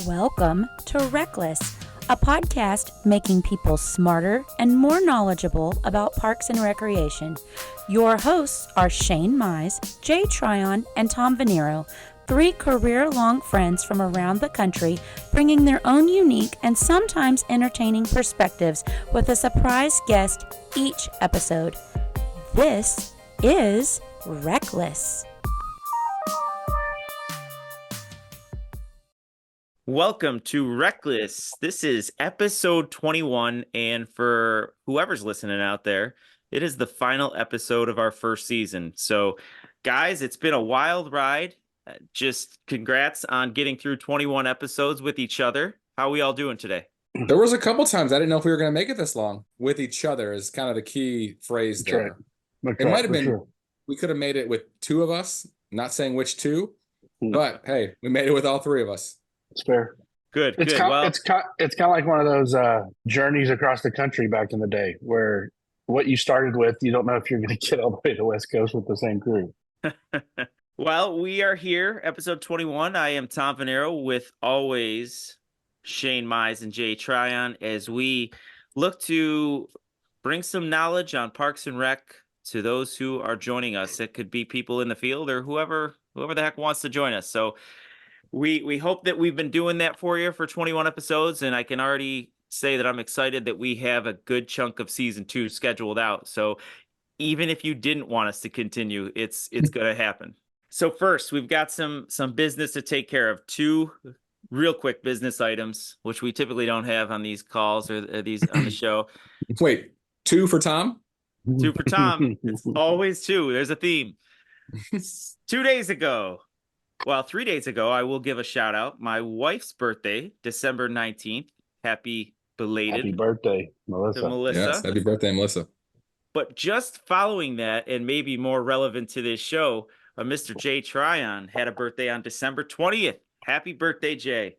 Welcome to RecLess, a podcast making people smarter and more knowledgeable about parks and recreation. Your hosts are Shane Mize, Jay Tryon, and Tom Venniro, three career-long friends from around the country, bringing their own unique and sometimes entertaining perspectives with a surprise guest each episode. This is RecLess. Welcome to RecLess. This is episode 21, and for whoever's listening out there, it is the final episode of our first season. So, guys, it's been a wild ride. Just congrats on getting through 21 episodes with each other. How are we all doing today? There was a couple times I didn't know if we were going to make it this long. With each other is kind of the key phrase there. Right. It might have been, we could have made it with two of us, not saying which two, but hey, we made it with all three of us. It's fair. Good. It's kind of like one of those journeys across the country back in the day where what you started with, you don't know if you're going to get all the way to the West Coast with the same crew. Well, we are here, episode 21. I am Tom Venniro with always Shane Mize and Jay Tryon as we look to bring some knowledge on Parks and Rec to those who are joining us. It could be people in the field or whoever the heck wants to join us. So we hope that we've been doing that for you for 21 episodes, and I can already say that I'm excited that we have a good chunk of season 2 scheduled out. So even if you didn't want us to continue, it's going to happen. So first, we've got some business to take care of. 2 real quick business items, which we typically don't have on these calls or these on the show. Wait, 2 for Tom? 2 for Tom. It's always 2. There's a theme. 2 days ago. Well, 3 days ago, I will give a shout out. My wife's birthday, December 19th. Happy belated. Happy birthday, Melissa. To Melissa. Yes, happy birthday, Melissa. But just following that, and maybe more relevant to this show, Mr. Jay Tryon had a birthday on December 20th. Happy birthday, Jay.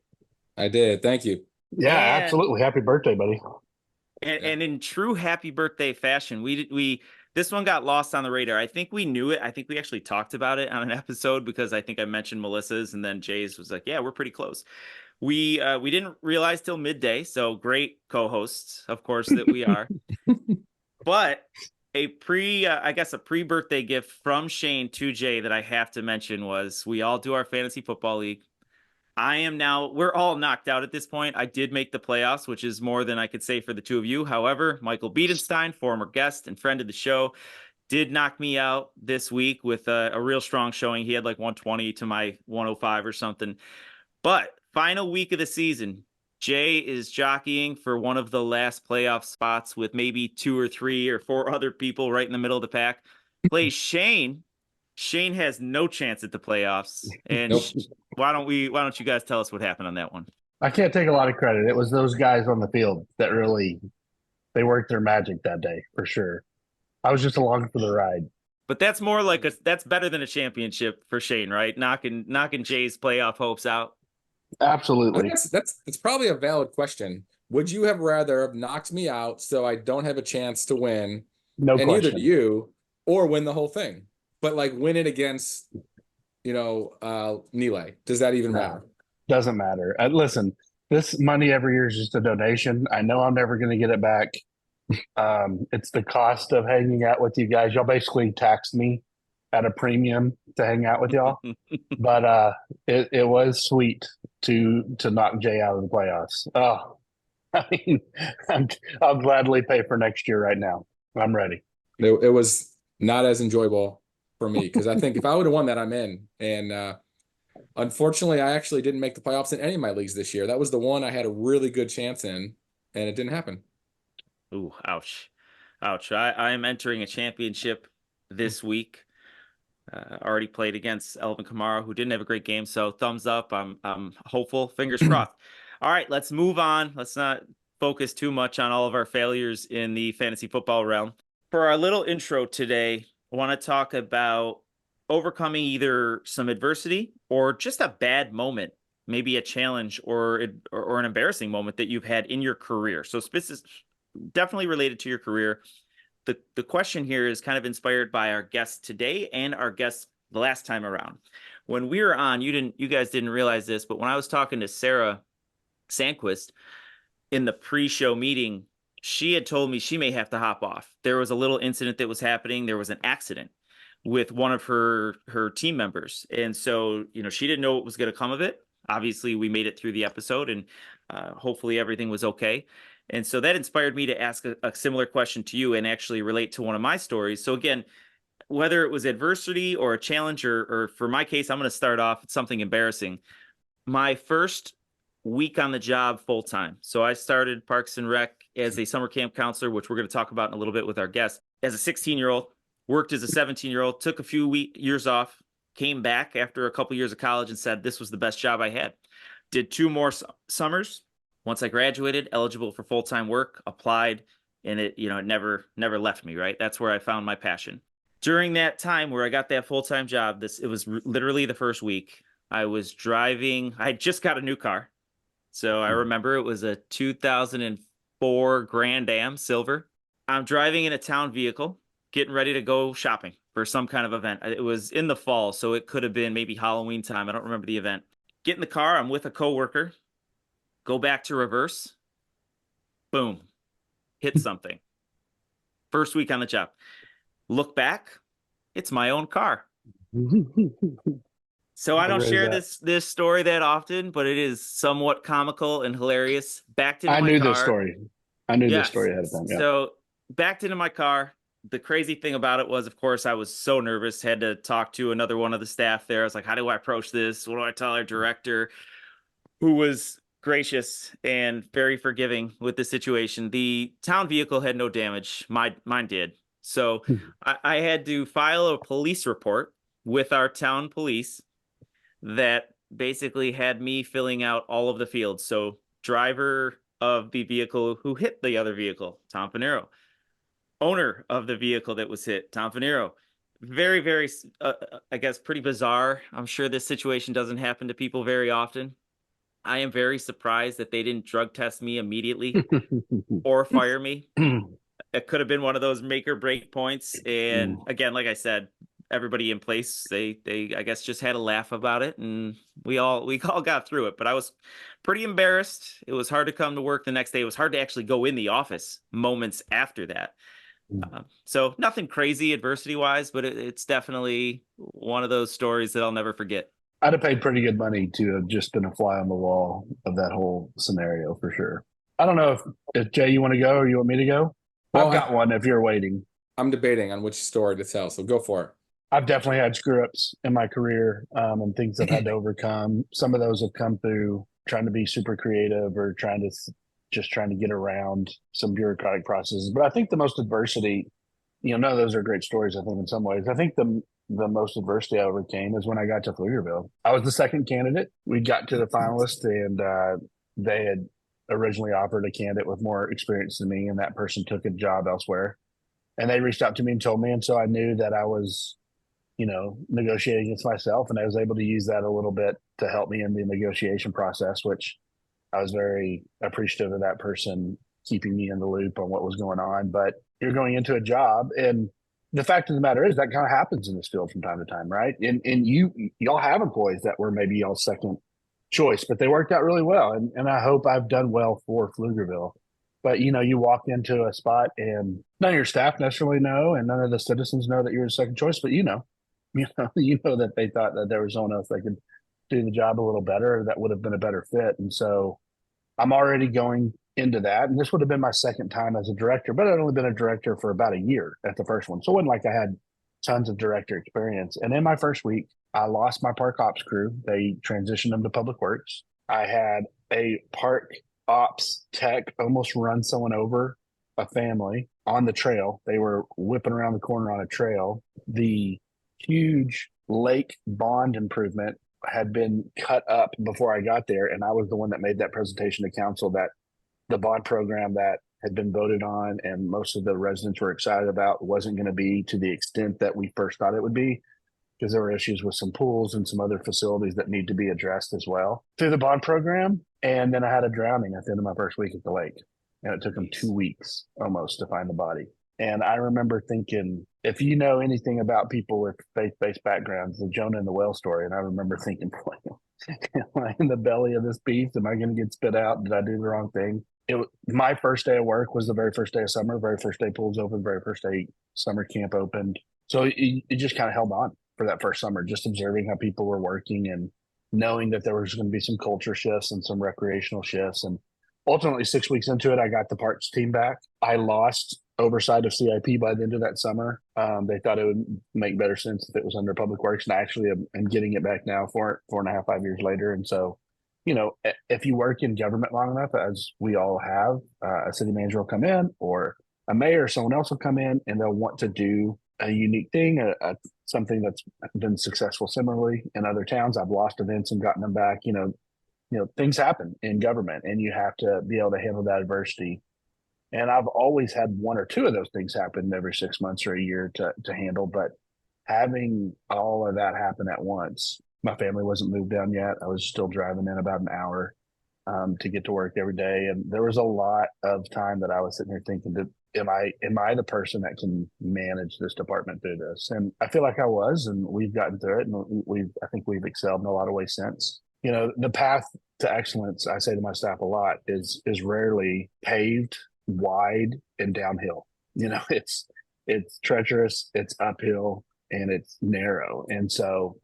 I did. Thank you. Yeah, absolutely. Happy birthday, buddy. And in true happy birthday fashion, we this one got lost on the radar. I think we knew it. I think we actually talked about it on an episode because I think I mentioned Melissa's, and then Jay's was like, yeah, we're pretty close. We didn't realize till midday. So great co-hosts, of course, that we are. But a pre-birthday gift from Shane to Jay that I have to mention was we all do our fantasy football league. We're all knocked out at this point. I did make the playoffs, which is more than I could say for the 2 of you. However, Michael Biedenstein, former guest and friend of the show, did knock me out this week with a real strong showing. He had like 120 to my 105 or something. But final week of the season, Jay is jockeying for one of the last playoff spots with maybe 2 or 3 or 4 other people right in the middle of the pack. Plays Shane. Shane has no chance at the playoffs. And Nope. why don't you guys tell us what happened on that one? I can't take a lot of credit. It was those guys on the field that they worked their magic that day for sure. I was just along for the ride. But that's more like that's better than a championship for Shane, right? Knocking Jay's playoff hopes out. Absolutely. That's probably a valid question. Would you have rather have knocked me out so I don't have a chance to win? No and question. Either do you or win the whole thing. But like win it against, Nile. Does that even matter? Doesn't matter. Listen, this money every year is just a donation. I know I'm never going to get it back. It's the cost of hanging out with you guys. Y'all basically taxed me at a premium to hang out with y'all. But it was sweet to knock Jay out of the playoffs. Oh, I mean, I'll gladly pay for next year right now. I'm ready. It was not as enjoyable for me because I think if I would have won that, I'm in. And unfortunately, I actually didn't make the playoffs in any of my leagues this year. That was the one I had a really good chance in, and it didn't happen. Ooh, ouch. I am entering a championship this week. Already played against Elvin Kamara, who didn't have a great game. So thumbs up. I'm hopeful. Fingers crossed. All right, let's move on. Let's not focus too much on all of our failures in the fantasy football realm. For our little intro today, I want to talk about overcoming either some adversity or just a bad moment, maybe a challenge or an embarrassing moment that you've had in your career. So definitely related to your career. The question here is kind of inspired by our guest today and our guest the last time around. When we were on, you guys didn't realize this, but when I was talking to Sarah Sandquist, in the pre-show meeting, she had told me she may have to hop off. There was a little incident that was happening. There was an accident with one of her team members. And so, she didn't know what was going to come of it. Obviously, we made it through the episode, and hopefully everything was okay. And so that inspired me to ask a similar question to you and actually relate to one of my stories. So again, whether it was adversity or a challenge, or for my case, I'm going to start off with something embarrassing. My first week on the job full time. So I started Parks and Rec as a summer camp counselor, which we're going to talk about in a little bit with our guest. As a 16-year-old, worked as a 17-year-old, took a few years off, came back after a couple years of college and said this was the best job I had. Did 2 more summers. Once I graduated, eligible for full-time work, applied, and it never left me, right? That's where I found my passion. During that time where I got that full-time job, it was literally the first week. I was driving. I had just got a new car. So I remember it was a 2004 Grand Am Silver. I'm driving in a town vehicle, getting ready to go shopping for some kind of event. It was in the fall, so it could have been maybe Halloween time. I don't remember the event. Get in the car. I'm with a coworker. Go back to reverse. Boom. Hit something. First week on the job. Look back. It's my own car. So I don't share this story that often, but it is somewhat comical and hilarious. Backed into my car. I knew this story. I knew this story ahead of time. Yeah. So backed into my car. The crazy thing about it was, of course, I was so nervous. Had to talk to another one of the staff there. I was like, how do I approach this? What do I tell our director? Who was gracious and very forgiving with the situation. The town vehicle had no damage. Mine did. So I had to file a police report with our town police that basically had me filling out all of the fields. So driver of the vehicle who hit the other vehicle, Tom Venniro. Owner of the vehicle that was hit, Tom Venniro. Very, very, I guess, pretty bizarre. I'm sure this situation doesn't happen to people very often. I am very surprised that they didn't drug test me immediately or fire me. It could have been one of those make or break points. And again, like I said, everybody in place, they I guess just had a laugh about it, and we all got through it. But I was pretty embarrassed. It was hard to come to work the next day. It was hard to actually go in the office moments after that. So nothing crazy adversity wise, but it's definitely one of those stories that I'll never forget. I'd have paid pretty good money to have just been a fly on the wall of that whole scenario for sure. I don't know if Jay, you want to go or you want me to go? Well, I've got one if you're waiting. I'm debating on which story to tell, so go for it. I've definitely had screw-ups in my career and things I've had to overcome. Some of those have come through trying to be super creative or trying to get around some bureaucratic processes. But I think the most adversity, none of those are great stories, I think, in some ways. I think the most adversity I overcame is when I got to Pflugerville. I was the second candidate. We got to the finalist, and they had originally offered a candidate with more experience than me, and that person took a job elsewhere. And they reached out to me and told me, and so I knew that I was negotiating against myself, and I was able to use that a little bit to help me in the negotiation process, which I was very appreciative of that person keeping me in the loop on what was going on. But you're going into a job, and the fact of the matter is that kind of happens in this field from time to time, right? And y'all have employees that were maybe y'all's second choice, but they worked out really well. And I hope I've done well for Pflugerville. But, you walk into a spot and none of your staff necessarily know, and none of the citizens know that you're the second choice, but you know that they thought that there was someone else that could do the job a little better, or that would have been a better fit. And so I'm already going into that. And this would have been my second time as a director, but I'd only been a director for about a year at the first one. So it wasn't like I had tons of director experience. And in my first week, I lost my park ops crew. They transitioned them to public works. I had a park ops tech almost run someone over, a family, on the trail. They were whipping around the corner on a trail. The huge lake bond improvement had been cut up before I got there, and I was the one that made that presentation to council, that the bond program that had been voted on and most of the residents were excited about wasn't going to be to the extent that we first thought it would be, because there were issues with some pools and some other facilities that need to be addressed as well through the bond program. And then I had a drowning at the end of my first week at the lake, and it took them 2 weeks almost to find the body. And I remember thinking, if you know anything about people with faith-based backgrounds, the Jonah and the whale story, and I remember thinking, boy, in the belly of this beast? Am I going to get spit out? Did I do the wrong thing? My first day of work was the very first day of summer, very first day pools open, very first day summer camp opened. So it just kind of held on for that first summer, just observing how people were working and knowing that there was going to be some culture shifts and some recreational shifts. And ultimately, 6 weeks into it, I got the parks team back. I lost oversight of CIP by the end of that summer. They thought it would make better sense if it was under Public Works, and I actually am getting it back now, 4.5, 5 years later. And so, if you work in government long enough, as we all have, a city manager will come in, or a mayor or someone else will come in, and they'll want to do a unique thing, something that's been successful similarly in other towns. I've lost events and gotten them back. Things happen in government, and you have to be able to handle that adversity. And I've always had one or two of those things happen every 6 months or a year to handle. But having all of that happen at once, my family wasn't moved down yet. I was still driving in about an hour to get to work every day. And there was a lot of time that I was sitting here thinking, am I the person that can manage this department through this? And I feel like I was, and we've gotten through it. And I think we've excelled in a lot of ways since. The path to excellence, I say to my staff a lot, is rarely paved, wide, and downhill. It's treacherous, it's uphill, and it's narrow. And so,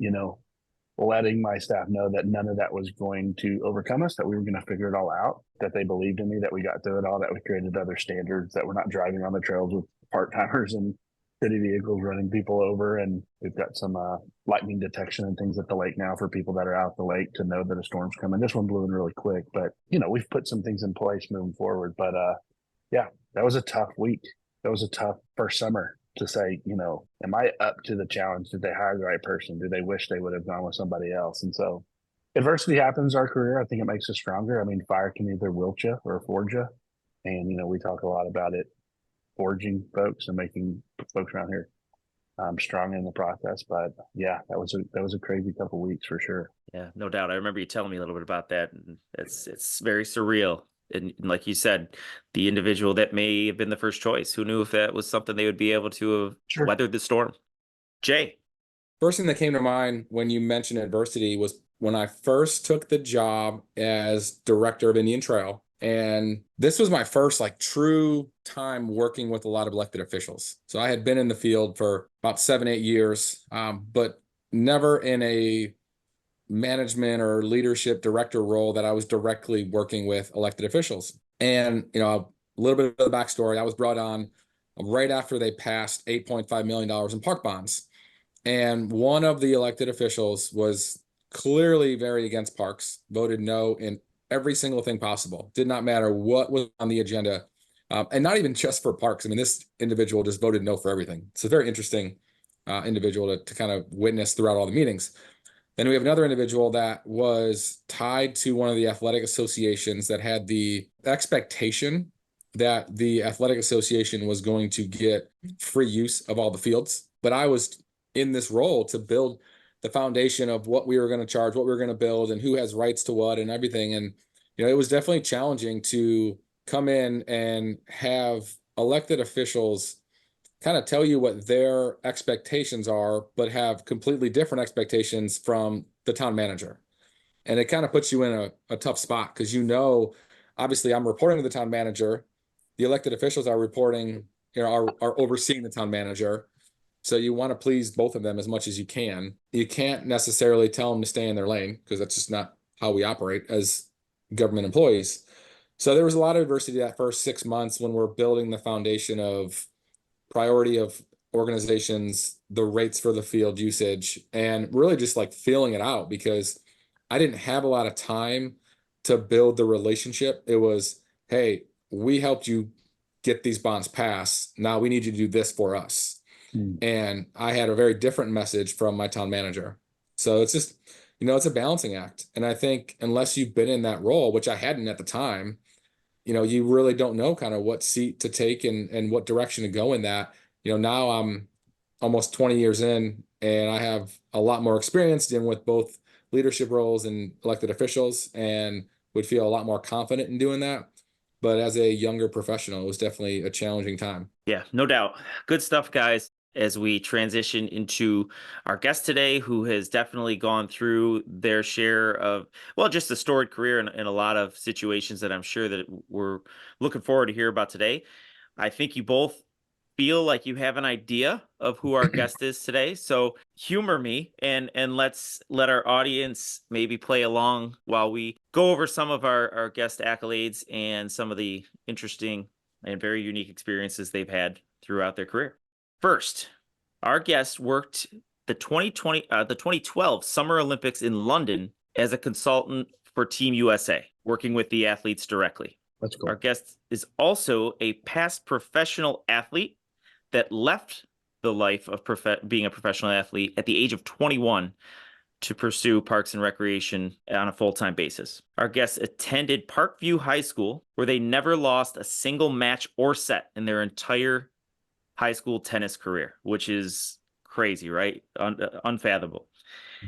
letting my staff know that none of that was going to overcome us, that we were going to figure it all out, that they believed in me, that we got through it all, that we created other standards, that we're not driving on the trails with part-timers and city vehicles running people over. And we've got some lightning detection and things at the lake now for people that are out the lake to know that a storm's coming. This one blew in really quick, but we've put some things in place moving forward. But yeah, that was a tough week. That was a tough first summer to say, am I up to the challenge? Did they hire the right person? Do they wish they would have gone with somebody else? And so adversity happens in our career. I think it makes us stronger. I mean, fire can either wilt you or forge you. And, we talk a lot about it, forging folks and making folks around here strong in the process. But yeah, that was a crazy couple of weeks for sure. Yeah, no doubt. I remember you telling me a little bit about that. And it's very surreal. And like you said, the individual that may have been the first choice, who knew if that was something they would be able to have weathered the storm? Jay. First thing that came to mind when you mentioned adversity was when I first took the job as director of Indian Trail. And this was my first true time working with a lot of elected officials. So I had been in the field for about 7-8 years, but never in a management or leadership director role that I was directly working with elected officials. And, a little bit of the backstory, I was brought on right after they passed $8.5 million in park bonds. And one of the elected officials was clearly very against parks, voted no in every single thing possible. Did not matter what was on the agenda. And not even just for parks. I mean, this individual just voted no for everything. It's a very interesting individual to kind of witness throughout all the meetings. Then we have another individual that was tied to one of the athletic associations that had the expectation that the athletic association was going to get free use of all the fields. But I was in this role to build the foundation of what we were going to charge, what we were going to build, and who has rights to what and everything. And, it was definitely challenging to come in and have elected officials kind of tell you what their expectations are, but have completely different expectations from the town manager. And it kind of puts you in a tough spot because, obviously I'm reporting to the town manager. The elected officials are reporting, are overseeing the town manager. So you want to please both of them as much as you can. You can't necessarily tell them to stay in their lane because that's just not how we operate as government employees. So there was a lot of adversity that first 6 months when we're building the foundation of priority of organizations, the rates for the field usage, and really just feeling it out because I didn't have a lot of time to build the relationship. It was, hey, we helped you get these bonds passed. Now we need you to do this for us. And I had a very different message from my town manager. So it's just, it's a balancing act. And I think unless you've been in that role, which I hadn't at the time, you really don't know kind of what seat to take and what direction to go in that. Now I'm almost 20 years in and I have a lot more experience dealing with both leadership roles and elected officials and would feel a lot more confident in doing that. But as a younger professional, it was definitely a challenging time. Yeah, no doubt. Good stuff, guys. as we transition into our guest today, who has definitely gone through their share of, well, just a storied career in a lot of situations that I'm sure that we're looking forward to hear about today. I think you both feel like you have an idea of who our guest is today. So humor me and let's let our audience maybe play along while we go over some of our guest accolades and some of the interesting and very unique experiences they've had throughout their career. First, our guest worked the 2012 Summer Olympics in London as a consultant for Team USA, working with the athletes directly. That's cool. Our guest is also a past professional athlete that left the life of being a professional athlete at the age of 21 to pursue Parks and Recreation on a full-time basis. Our guest attended Parkview High School, where they never lost a single match or set in their entire high school tennis career, which is crazy, right? Unfathomable.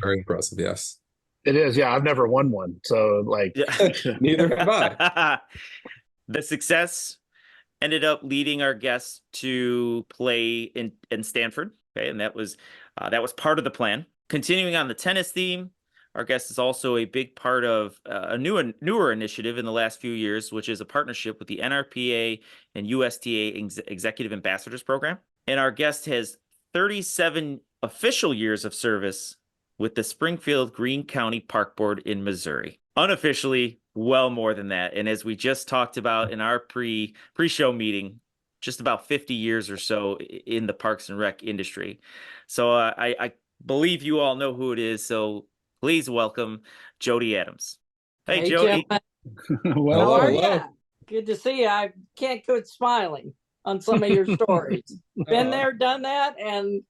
Very impressive, yes. It is. Yeah, I've never won one. So like, Neither have I. The success ended up leading our guests to play in Stanford. Okay, and that was part of the plan. Continuing on the tennis theme, our guest is also a big part of a newer initiative in the last few years, which is a partnership with the NRPA and USTA Executive Ambassadors Program. And our guest has 37 official years of service with the Springfield-Greene County Park Board in Missouri. Unofficially, well more than that. And as we just talked about in our pre-show meeting, just about 50 years or so in the Parks and Rec industry. So I believe you all know who it is. So please welcome Jodie Adams. Hey, Jodie. Well, How are hello. you? Good to see you. I can't quit smiling on some of your stories. Been there, done that, and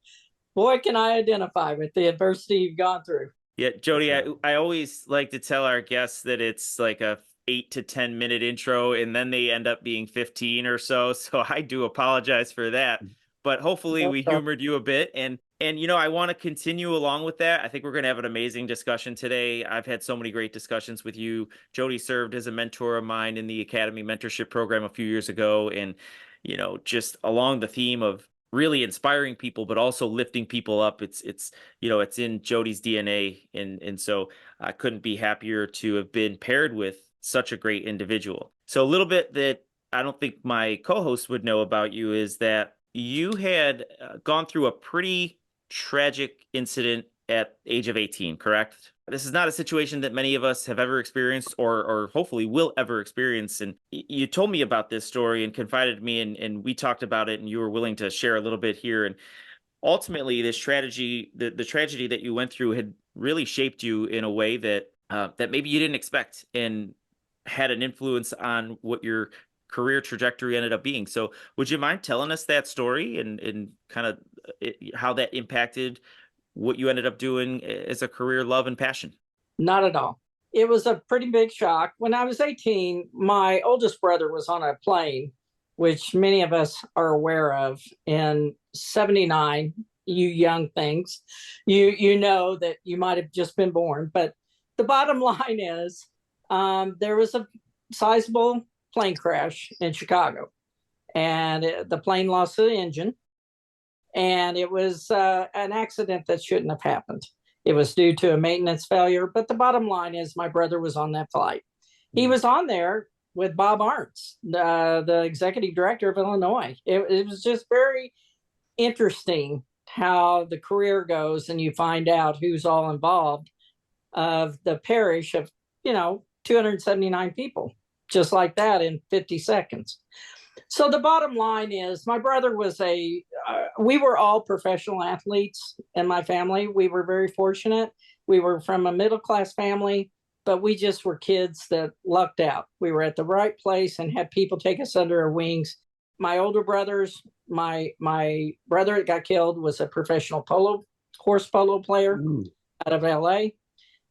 boy, can I identify with the adversity you've gone through. Yeah, Jodie, I always like to tell our guests that it's like a 8 to 10 minute intro, and then they end up being 15 or so. So I do apologize for that. But hopefully we humored you a bit. And I want to continue along with that. I think we're going to have an amazing discussion today. I've had so many great discussions with you. Jodie served as a mentor of mine in the Academy Mentorship Program a few years ago. And, just along the theme of really inspiring people, but also lifting people up. It's in Jodie's DNA. And so I couldn't be happier to have been paired with such a great individual. So a little bit that I don't think my co-host would know about you is that you had gone through a pretty tragic incident at age of 18, correct? This is not a situation that many of us have ever experienced or hopefully will ever experience. And you told me about this story and confided in me, and we talked about it, and you were willing to share a little bit here. And ultimately, this tragedy, the tragedy that you went through had really shaped you in a way that maybe you didn't expect and had an influence on what your career trajectory ended up being. So would you mind telling us that story and kind of how that impacted what you ended up doing as a career love and passion? Not at all. It was a pretty big shock. When I was 18, my oldest brother was on a plane, which many of us are aware of, in 79. You young things, you know that you might have just been born. But the bottom line is there was a sizable plane crash in Chicago, and the plane lost the engine. And it was an accident that shouldn't have happened. It was due to a maintenance failure. But the bottom line is my brother was on that flight. He was on there with Bob Arntz, the executive director of Illinois. It was just very interesting how the career goes, and you find out who's all involved of the parish of, 279 people, just like that in 50 seconds. So the bottom line is my brother was we were all professional athletes in my family. We were very fortunate. We were from a middle-class family, but we just were kids that lucked out. We were at the right place and had people take us under our wings. My older brothers, my brother that got killed was a professional horse polo player out of LA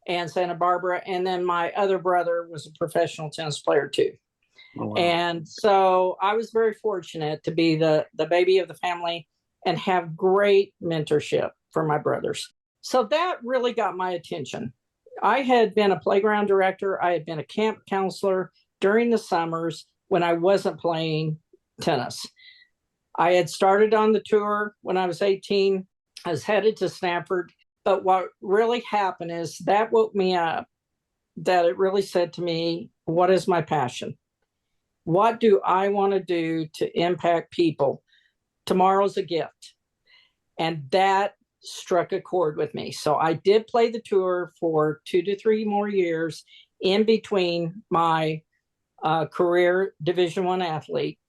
and Santa Barbara. And then my other brother was a professional tennis player too. Oh, wow. And so I was very fortunate to be the baby of the family and have great mentorship for my brothers. So that really got my attention. I had been a playground director. I had been a camp counselor during the summers when I wasn't playing tennis. I had started on the tour when I was 18. I was headed to Stanford. But what really happened is that woke me up, that it really said to me, what is my passion? What do I want to do to impact people? Tomorrow's a gift. And that struck a chord with me. So I did play the tour for 2 to 3 more years in between my career Division I athlete.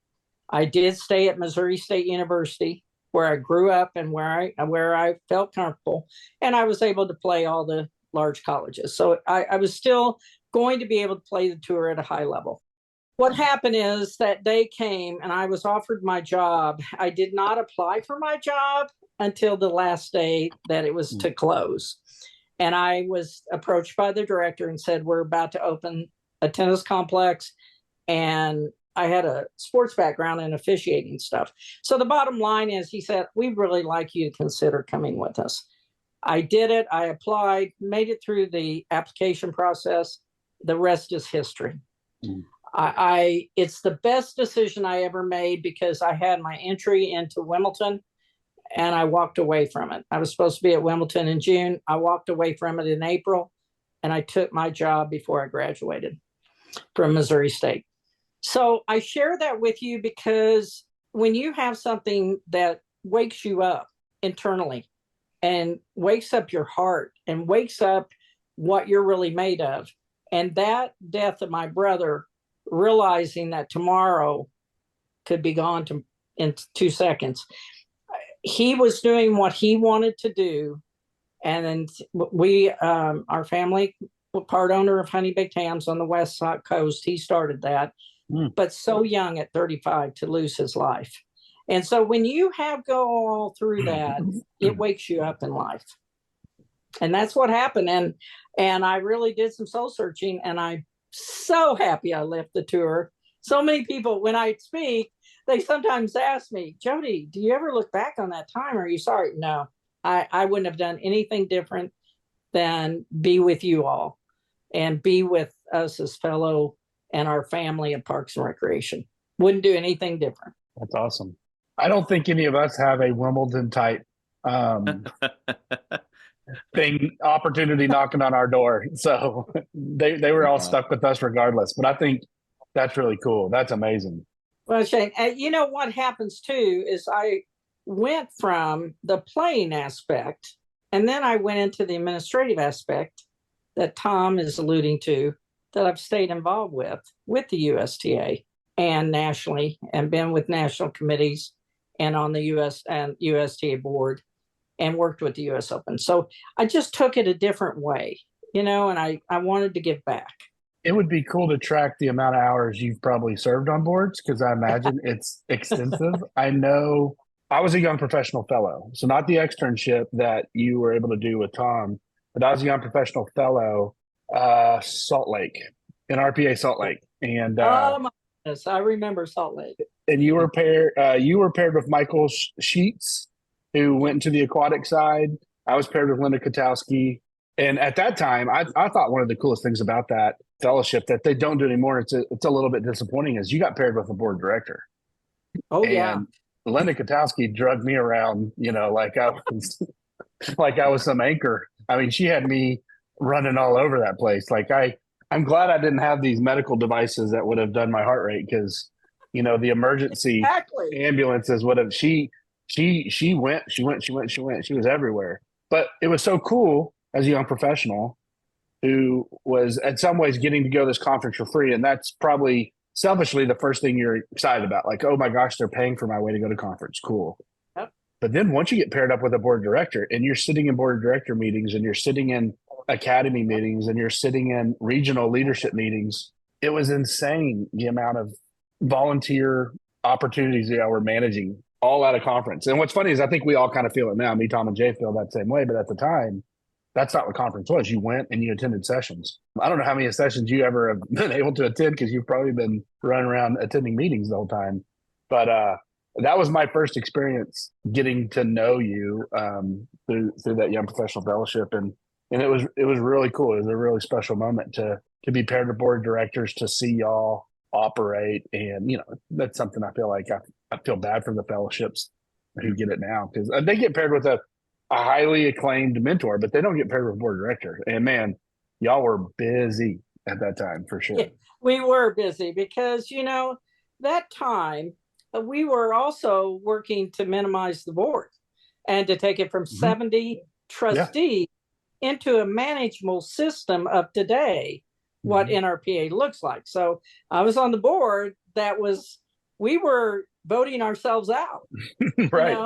I did stay at Missouri State University, where I grew up and where I felt comfortable, and I was able to play all the large colleges. So I was still going to be able to play the tour at a high level. What happened is that day came and I was offered my job. I did not apply for my job until the last day that it was to close. And I was approached by the director and said, we're about to open a tennis complex. And I had a sports background in officiating stuff. So the bottom line is, he said, we'd really like you to consider coming with us. I did it. I applied, made it through the application process. The rest is history. It's the best decision I ever made, because I had my entry into Wimbledon and I walked away from it. I was supposed to be at Wimbledon in June. I walked away from it in April, and I took my job before I graduated from Missouri State. So I share that with you because when you have something that wakes you up internally and wakes up your heart and wakes up what you're really made of, and that death of my brother, realizing that tomorrow could be gone in 2 seconds. He was doing what he wanted to do. And then we, our family, part owner of Honey Baked Hams on the West Coast, he started that, but so young at 35 to lose his life. And so when you go all through that, it wakes you up in life. And that's what happened. And I really did some soul searching, and I'm so happy I left the tour. So many people, when I speak, they sometimes ask me, Jodie, do you ever look back on that time? Are you sorry? No, I wouldn't have done anything different than be with you all and be with us as fellow and our family of Parks and Recreation. Wouldn't do anything different. That's awesome. I don't think any of us have a Wimbledon type thing, opportunity knocking on our door. So they were all stuck with us regardless. But I think that's really cool. That's amazing. Well, Shane, you know what happens too is I went from the playing aspect, and then I went into the administrative aspect that Tom is alluding to, that I've stayed involved with the USTA and nationally, and been with national committees and on the US and USTA board, and worked with the US Open. So I just took it a different way, and I wanted to give back. It would be cool to track the amount of hours you've probably served on boards, because I imagine it's extensive. I know I was a young professional fellow, so not the externship that you were able to do with Tom, but I was a young professional fellow, Salt Lake, NRPA Salt Lake. And oh my goodness, I remember Salt Lake. And you were paired with Michael Sheets, who went into the aquatic side. I was paired with Linda Katowski. And at that time, I thought one of the coolest things about that fellowship that they don't do anymore, it's a little bit disappointing, is you got paired with a board director. Oh, and yeah. Linda Katowski drugged me around, like I was some anchor. I mean, she had me running all over that place. Like I'm glad I didn't have these medical devices that would have done my heart rate, because, the emergency ambulances would have, she went, she was everywhere. But it was so cool as a young professional who was in some ways getting to go to this conference for free. And that's probably selfishly the first thing you're excited about. Like, oh my gosh, they're paying for my way to go to conference. Cool. Yep. But then once you get paired up with a board director, and you're sitting in board director meetings, and you're sitting in academy meetings, and you're sitting in regional leadership meetings, it was insane the amount of volunteer opportunities that we're managing all at a conference. And what's funny is I think we all kind of feel it now. Me, Tom, and Jay feel that same way. But at the time, that's not what conference was. You went and you attended sessions. I don't know how many sessions you ever have been able to attend, because you've probably been running around attending meetings the whole time. But that was my first experience getting to know you through that Young Professional Fellowship. And it was really cool. It was a really special moment to be paired with board directors, to see y'all operate. And, that's something I feel like I feel bad for the fellowships who get it now, because they get paired with a highly acclaimed mentor, but they don't get paired with a board director. And man, y'all were busy at that time for sure. Yeah, we were busy because, that time we were also working to minimize the board and to take it from 70 trustees into a manageable system of today, what NRPA looks like. So I was on the board we were voting ourselves out. Right.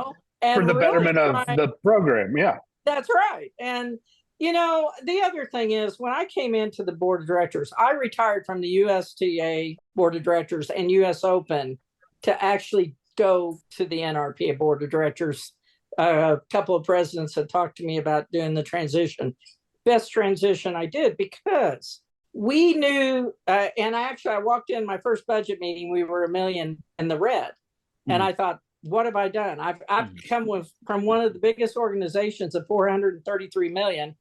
And for the really betterment of the program. Yeah. That's right. And, the other thing is when I came into the board of directors, I retired from the USTA board of directors and US Open to actually go to the NRPA board of directors. A couple of presidents had talked to me about doing the transition. Best transition I did because we knew, and I walked in my first budget meeting, we were $1 million in the red. And I thought, what have I done? I've come from one of the biggest organizations of 433 million,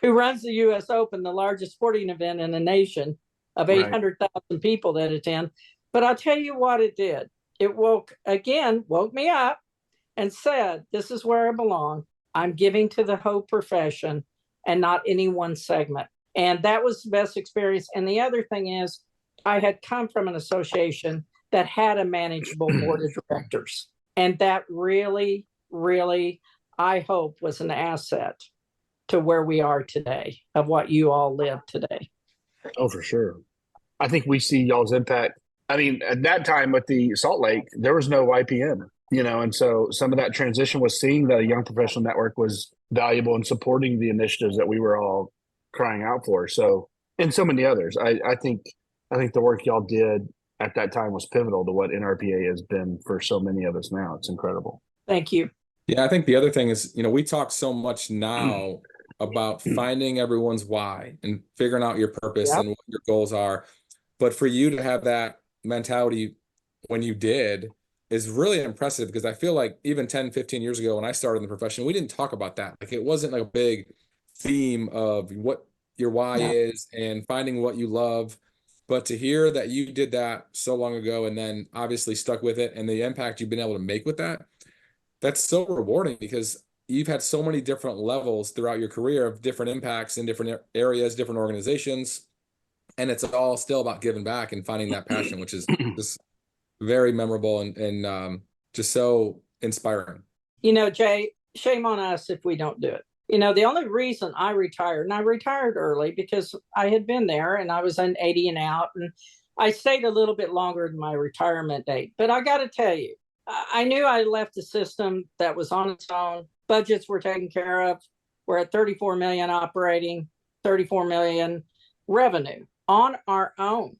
who runs the U.S. Open, the largest sporting event in the nation, of 800,000 people that attend. But I'll tell you what it did. It woke me up and said, this is where I belong. I'm giving to the whole profession and not any one segment. And that was the best experience. And the other thing is, I had come from an association that had a manageable board of directors. And that really, really, I hope, was an asset to where we are today, of what you all live today. Oh, for sure. I think we see y'all's impact. I mean, at that time with the Salt Lake, there was no YPN, and so some of that transition was seeing that a young professional network was valuable and supporting the initiatives that we were all crying out for. So, and so many others. I think the work y'all did at that time was pivotal to what NRPA has been for so many of us now. It's incredible. Thank you. Yeah, I think the other thing is, we talk so much now about finding everyone's why and figuring out your purpose and what your goals are. But for you to have that mentality when you did is really impressive, because I feel like even 10, 15 years ago when I started in the profession, we didn't talk about that. Like, it wasn't like a big theme of what your why is and finding what you love. But to hear that you did that so long ago and then obviously stuck with it, and the impact you've been able to make with that, that's so rewarding, because you've had so many different levels throughout your career of different impacts in different areas, different organizations. And it's all still about giving back and finding that passion, which is just very memorable and just so inspiring. Jay, shame on us if we don't do it. The only reason I retired, and I retired early because I had been there and I was an 80 and out, and I stayed a little bit longer than my retirement date. But I got to tell you, I knew I left a system that was on its own. Budgets were taken care of. We're at 34 million operating, 34 million revenue on our own.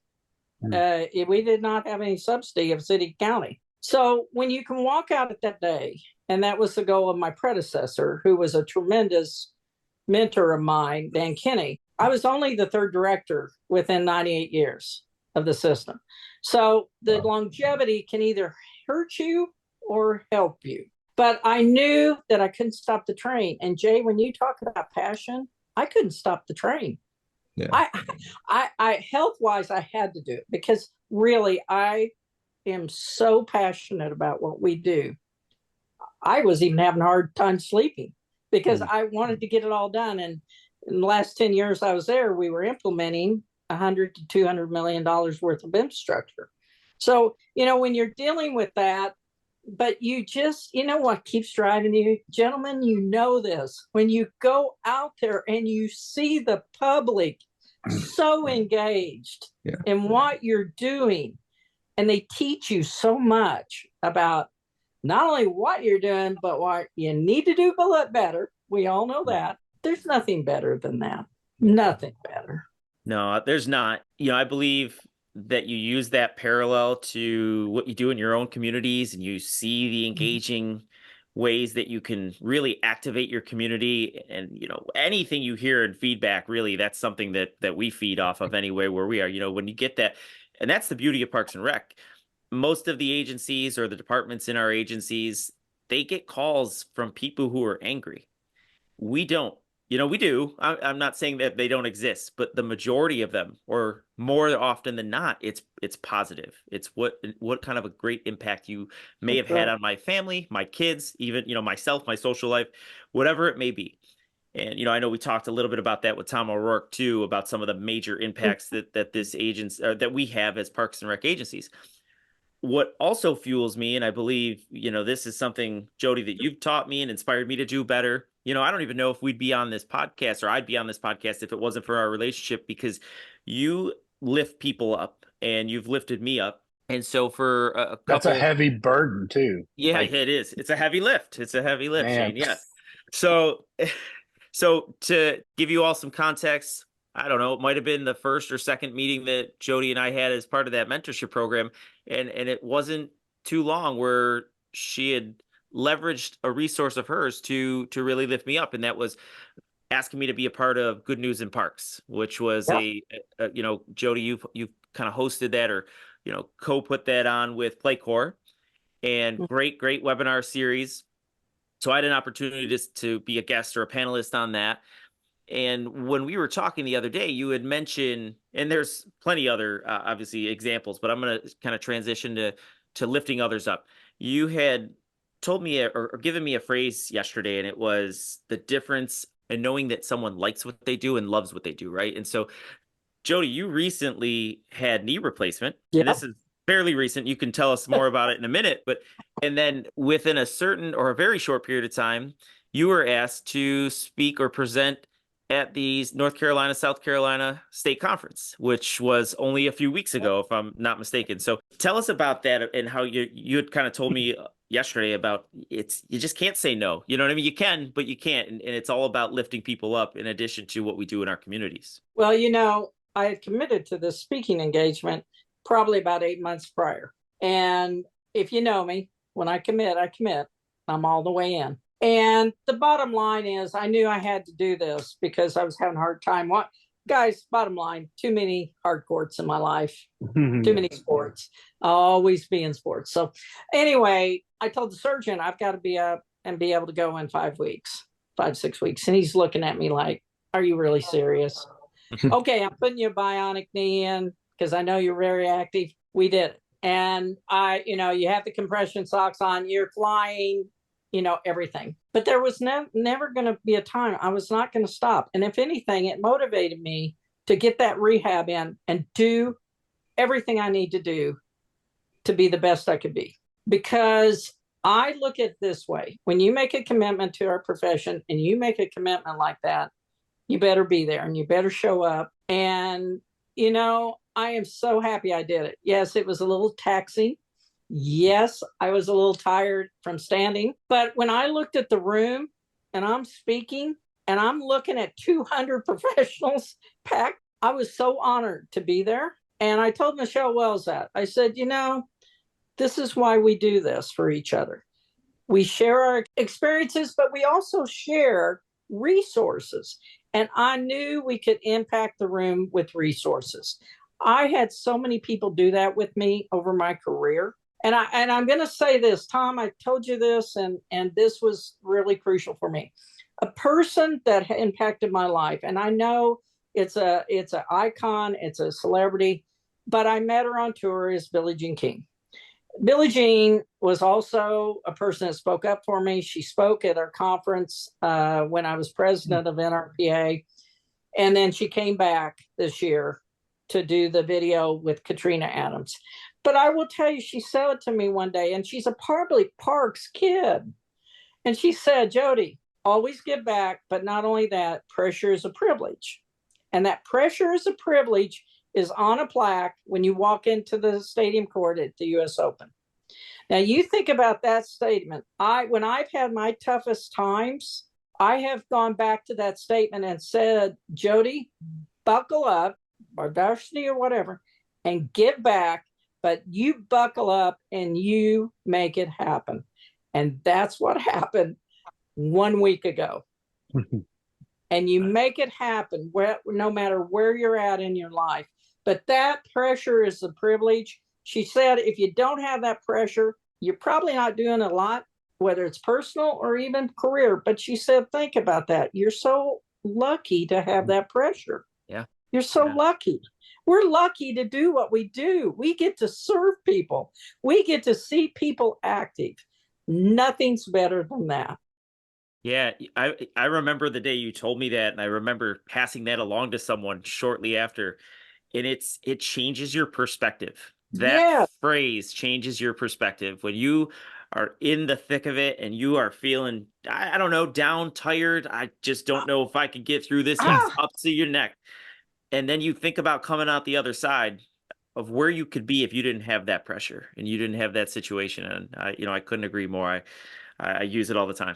We did not have any subsidy of city, county. So when you can walk out at that day, and that was the goal of my predecessor, who was a tremendous mentor of mine, Dan Kinney. I was only the third director within 98 years of the system. So the longevity can either hurt you or help you. But I knew that I couldn't stop the train. And Jay, when you talk about passion, I couldn't stop the train. Yeah. I health-wise, I had to do it, because really I am so passionate about what we do. I was even having a hard time sleeping because I wanted to get it all done. And in the last 10 years I was there, we were implementing $100 to $200 million worth of infrastructure. So, when you're dealing with that, but you just, what keeps driving you, gentlemen, this, when you go out there and you see the public so engaged in what you're doing, and they teach you so much about not only what you're doing, but what you need to do better. We all know that. There's nothing better than that. Nothing better. No, there's not. I believe that you use that parallel to what you do in your own communities, and you see the engaging ways that you can really activate your community. And, anything you hear in feedback, really, that's something that we feed off of anyway, where we are, when you get that. And that's the beauty of Parks and Rec. Most of the agencies or the departments in our agencies, they get calls from people who are angry. We don't. We do. I'm not saying that they don't exist, but the majority of them, or more often than not, it's positive. It's what kind of a great impact you may have had on my family, my kids, even, myself, my social life, whatever it may be. And, I know we talked a little bit about that with Tom O'Rourke too, about some of the major impacts that this that we have as Parks and Rec agencies. What also fuels me, and I believe, this is something, Jodie, that you've taught me and inspired me to do better. I don't even know if we'd be on this podcast, or I'd be on this podcast, if it wasn't for our relationship, because you lift people up and you've lifted me up. And so for a couple, that's a heavy burden too. Yeah, it is. It's a heavy lift. It's a heavy lift, Man. Shane. Yeah. So to give you all some context, I don't know, it might have been the first or second meeting that Jodie and I had as part of that mentorship program. And it wasn't too long where she had leveraged a resource of hers to really lift me up. And that was asking me to be a part of Good News in Parks, which was Jodie, you've kind of hosted that, or, co-put that on with Playcore, and great webinar series. So I had an opportunity just to be a guest or a panelist on that. And when we were talking the other day, you had mentioned, and there's plenty other obviously examples, but I'm going to kind of transition to lifting others up. You had told me or given me a phrase yesterday, and it was the difference in knowing that someone likes what they do and loves what they do, right? And so, Jodie, you recently had knee replacement. Yeah. And this is fairly recent. You can tell us more about it in a minute, and then within a certain or a very short period of time, you were asked to speak or present at the North Carolina, South Carolina State Conference, which was only a few weeks ago, if I'm not mistaken. So tell us about that, and how you had kind of told me yesterday about you just can't say no. You know what I mean? You can, but you can't. And it's all about lifting people up in addition to what we do in our communities. Well, I had committed to this speaking engagement probably about 8 months prior. And if you know me, when I commit, I'm all the way in. And the bottom line is, I knew I had to do this because I was having a hard time. Guys, bottom line, too many hard courts in my life, too many sports. I'll always be in sports. So anyway, I told the surgeon I've got to be up and be able to go in 5 weeks, 6 weeks. And he's looking at me like, are you really serious? Okay, I'm putting you a bionic knee in because I know you're very active. We did it. And you have the compression socks on, you're flying, everything. But there was never going to be a time I was not going to stop. And if anything, it motivated me to get that rehab in and do everything I need to do to be the best I could be. Because I look at it this way: when you make a commitment to our profession and you make a commitment like that, you better be there and you better show up. And, I am so happy I did it. Yes, it was a little taxing. Yes, I was a little tired from standing. But when I looked at the room and I'm speaking and I'm looking at 200 professionals packed, I was so honored to be there. And I told Michelle Wells that. I said, this is why we do this for each other. We share our experiences, but we also share resources. And I knew we could impact the room with resources. I had so many people do that with me over my career. And I'm going to say this, Tom, I told you this, and this was really crucial for me. A person that impacted my life, and I know it's an icon, it's a celebrity, but I met her on tour, is Billie Jean King. Billie Jean was also a person that spoke up for me. She spoke at our conference when I was president of NRPA. And then she came back this year to do the video with Katrina Adams. But I will tell you, she said it to me one day, and she's a Parley Parks kid. And she said, Jodie, always give back, but not only that, pressure is a privilege. And that pressure is a privilege is on a plaque when you walk into the stadium court at the U.S. Open. Now, you think about that statement. When I've had my toughest times, I have gone back to that statement and said, Jodie, buckle up, or varsity or whatever, and give back, but you buckle up and you make it happen. And that's what happened 1 week ago. And you make it happen no matter where you're at in your life. But that pressure is a privilege. She said, if you don't have that pressure, you're probably not doing a lot, whether it's personal or even career. But she said, think about that. You're so lucky to have that pressure. Yeah. You're so Yeah. lucky. We're lucky to do what we do. We get to serve people. We get to see people active. Nothing's better than that. Yeah, I remember the day you told me that, and I remember passing that along to someone shortly after, and it changes your perspective. That Yeah. phrase changes your perspective when you are in the thick of it and you are feeling, I don't know, down, tired. I just don't know if I could get through this. It's up to your neck. And then you think about coming out the other side of where you could be if you didn't have that pressure and you didn't have that situation. And I couldn't agree more. I use it all the time.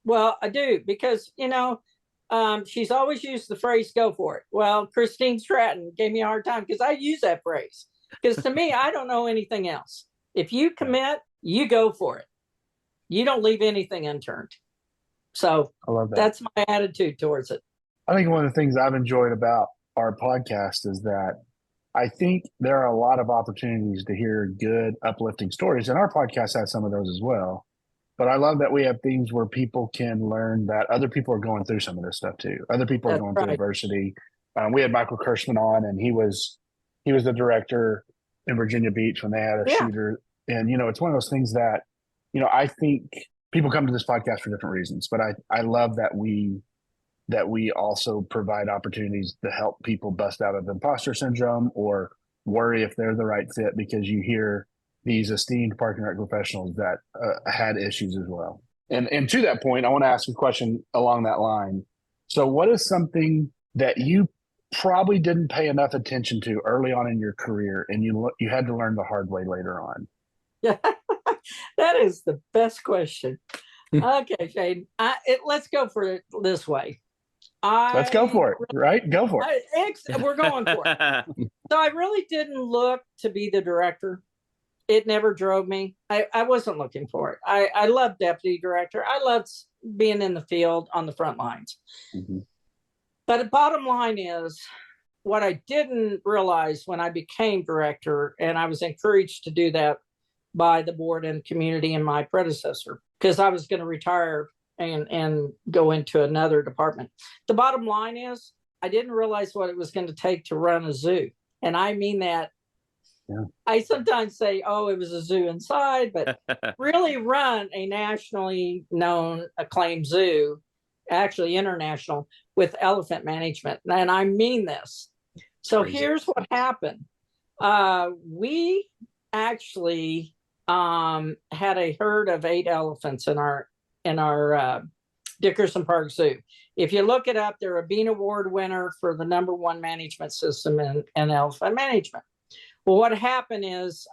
Well, I do, because, she's always used the phrase, go for it. Well, Christine Stratton gave me a hard time because I use that phrase. Because to me, I don't know anything else. If you commit, you go for it. You don't leave anything unturned. So I love that. That's my attitude towards it. I think one of the things I've enjoyed about our podcast is that I think there are a lot of opportunities to hear good, uplifting stories. And our podcast has some of those as well. But I love that we have things where people can learn that other people are going through some of this stuff too. Other people are going through adversity. We had Michael Kirschman on, and he was the director in Virginia Beach when they had a shooter. And, it's one of those things that, I think people come to this podcast for different reasons, but I love that we also provide opportunities to help people bust out of imposter syndrome or worry if they're the right fit, because you hear these esteemed park and rec professionals that had issues as well. And to that point, I want to ask a question along that line. So what is something that you probably didn't pay enough attention to early on in your career and you had to learn the hard way later on? Yeah, that is the best question. Okay, Shane, let's go for it this way. Let's go for it, right? Go for it. We're going for it. So I really didn't look to be the director. It never drove me. I wasn't looking for it. I loved deputy director. I loved being in the field on the front lines. Mm-hmm. But the bottom line is, what I didn't realize when I became director, and I was encouraged to do that by the board and community and my predecessor, because I was going to retire and go into another department. The bottom line is, I didn't realize what it was going to take to run a zoo. And I mean that. Yeah. I sometimes say, oh, it was a zoo inside, but really run a nationally known, acclaimed zoo, actually international, with elephant management. And I mean this. So here's what happened. We actually had a herd of 8 elephants in our Dickerson Park Zoo. If you look it up, they're a Bean Award winner for the #1 management system in elephant management. Well, what happened is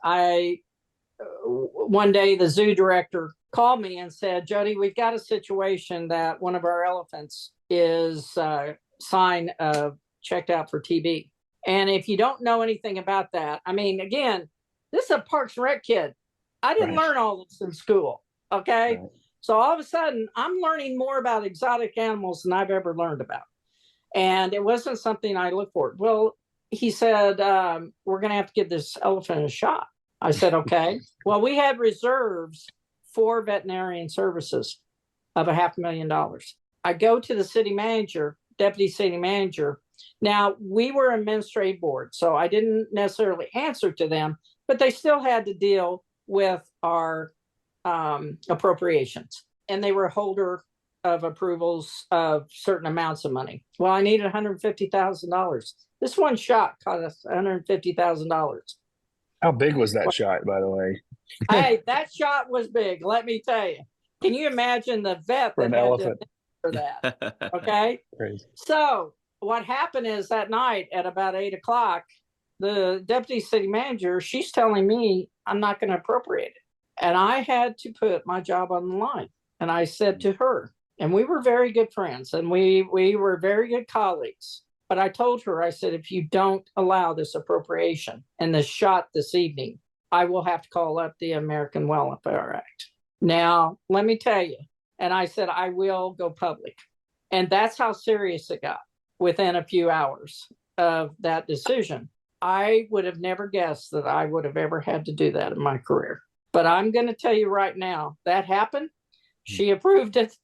one day the zoo director called me and said, Jodie, we've got a situation that one of our elephants is checked out for TB. And if you don't know anything about that, I mean, again, this is a Parks and Rec kid. I didn't learn all this in school. Okay. Right. So all of a sudden I'm learning more about exotic animals than I've ever learned about. And it wasn't something I looked for. Well, he said, we're going to have to give this elephant a shot. I said, okay. Well, we had reserves for veterinarian services of $500,000. I go to the city manager, deputy city manager. Now, we were administrative board, so I didn't necessarily answer to them, but they still had to deal with our appropriations. And they were a holder of approvals of certain amounts of money. Well, I needed $150,000. This one shot cost us $150,000. How big was that shot, by the way? Hey, that shot was big, let me tell you. Can you imagine the vet for an elephant for that? Okay. Crazy. So what happened is that night at about 8:00, the deputy city manager, she's telling me I'm not going to appropriate it. And I had to put my job on the line. And I said to her, and we were very good friends and we were very good colleagues. But I told her, I said, if you don't allow this appropriation and this shot this evening, I will have to call up the American Welfare Act. Now, let me tell you, and I said, I will go public. And that's how serious it got within a few hours of that decision. I would have never guessed that I would have ever had to do that in my career. But I'm going to tell you right now, that happened. She approved it.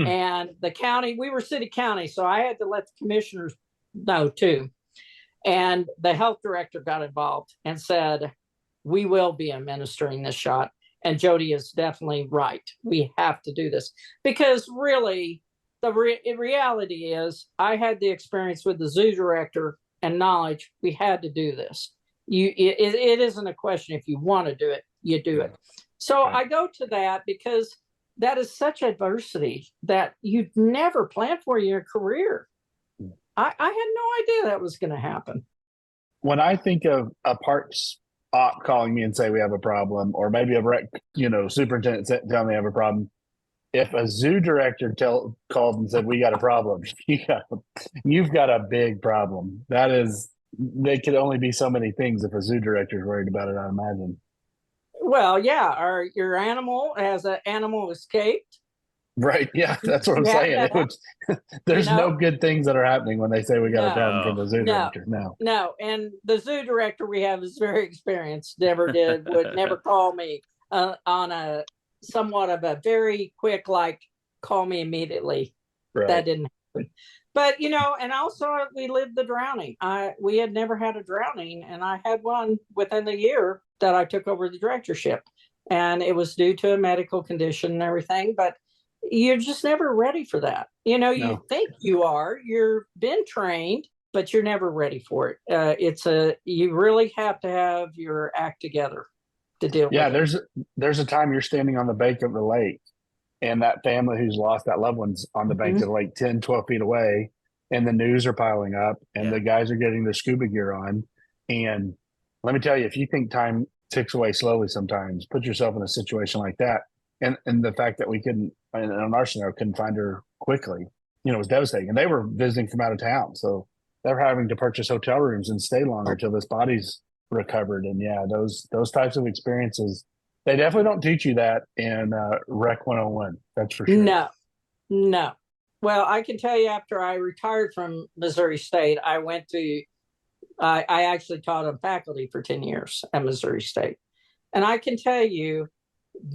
And the county, we were city county, so I had to let the commissioners know too. And the health director got involved and said, we will be administering this shot. And Jodie is definitely right. We have to do this because really the reality is I had the experience with the zoo director and knowledge. We had to do this. It isn't a question if you want to do it, you do it. So I go to that because that is such adversity that you'd never planned for in your career. I had no idea that was going to happen. When I think of a parks op calling me and say we have a problem, or maybe a rec, superintendent telling me I have a problem. If a zoo director called and said we got a problem, you've got a big problem. That is, they could only be so many things if a zoo director is worried about it, I imagine. Well, yeah, or your animal has an animal escaped. Right. Yeah, that's what I'm saying. There's no good things that are happening when they say we got a problem from the zoo director. No. And the zoo director we have is very experienced. Would never call me on a somewhat of a very quick, like, call me immediately. Right. That didn't happen. But, and also we lived the drowning. We had never had a drowning, and I had one within the year that I took over the directorship. And it was due to a medical condition and everything, but you're just never ready for that. You think you've been trained, but you're never ready for it. You really have to have your act together to deal with it. There's a time you're standing on the bank of the lake, and that family who's lost that loved one's on the bank of the lake 10, 12 feet away, and the news are piling up, and the guys are getting their scuba gear on. And let me tell you, if you think time ticks away slowly sometimes, put yourself in a situation like that. And the fact that we couldn't, in our scenario, couldn't find her quickly, was devastating. And they were visiting from out of town. So they're having to purchase hotel rooms and stay longer till this body's recovered. And those types of experiences, they definitely don't teach you that in Rec 101. That's for sure. No. Well, I can tell you, after I retired from Missouri State, I actually taught on faculty for 10 years at Missouri State. And I can tell you,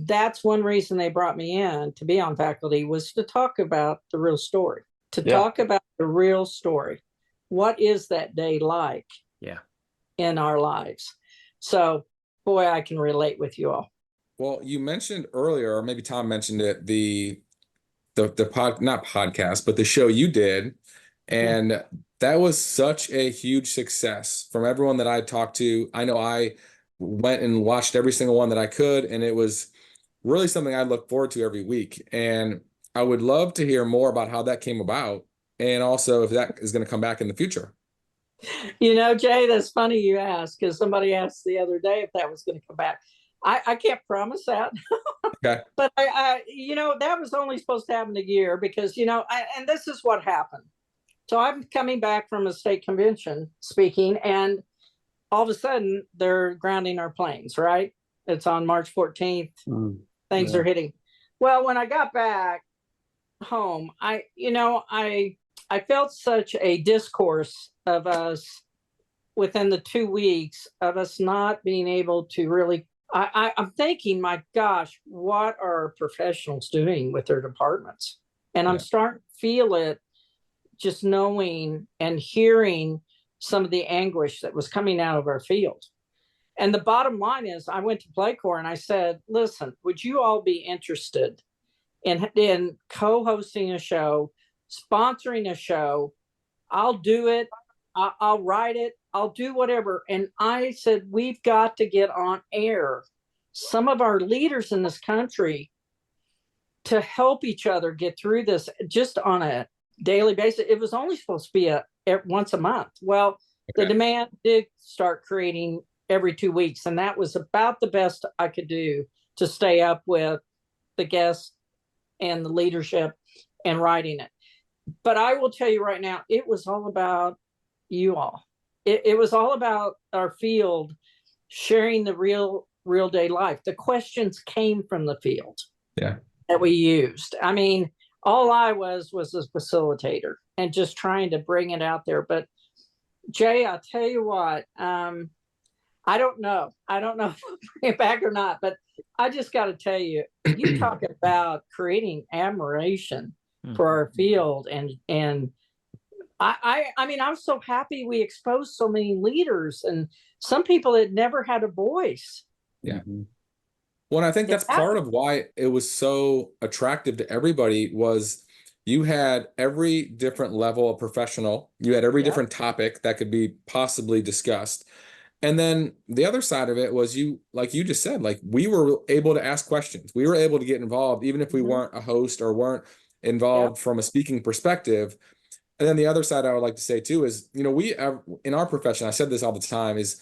that's one reason they brought me in to be on faculty, was to talk about the real story, talk about the real story. What is that day like in our lives? So, boy, I can relate with you all. Well, you mentioned earlier, or maybe Tom mentioned it, not podcast, but the show you did. And that was such a huge success from everyone that I talked to. I know I went and watched every single one that I could, and it was really something I look forward to every week. And I would love to hear more about how that came about, and also if that is going to come back in the future. Jay, that's funny you asked, because somebody asked the other day if that was going to come back. I can't promise that. Okay. But I that was only supposed to happen a year, because, and this is what happened. So I'm coming back from a state convention speaking, and all of a sudden they're grounding our planes, right? It's on March 14th. Things are hitting. Well, when I got back home, I felt such a discourse of us within the 2 weeks of us not being able to really, I'm thinking, my gosh, what are professionals doing with their departments? And I'm starting to feel it, just knowing and hearing some of the anguish that was coming out of our field. And the bottom line is, I went to Playcorps and I said, listen, would you all be interested in co-hosting a show, sponsoring a show? I'll do it. I'll write it. I'll do whatever. And I said, we've got to get on air some of our leaders in this country to help each other get through this just on a daily basis. It was only supposed to be once a month. Well, the demand did start creating every 2 weeks, and that was about the best I could do to stay up with the guests and the leadership and writing it. But I will tell you right now, it was all about you all. It was all about our field sharing the real day life. The questions came from the field that we used. I mean, all I was a facilitator and just trying to bring it out there. But Jay, I'll tell you what, I don't know if I'll bring it back or not, but I just got to tell you, you talk about creating admiration for our field. And I mean, I'm so happy we exposed so many leaders and some people that never had a voice. Yeah. Well, I think that's part of why it was so attractive to everybody was you had every different level of professional, you had every different topic that could be possibly discussed. And then the other side of it was you, like you just said, like we were able to ask questions. We were able to get involved, even if we weren't a host or weren't involved from a speaking perspective. And then the other side I would like to say too is, you know, we have, in our profession, I said this all the time, is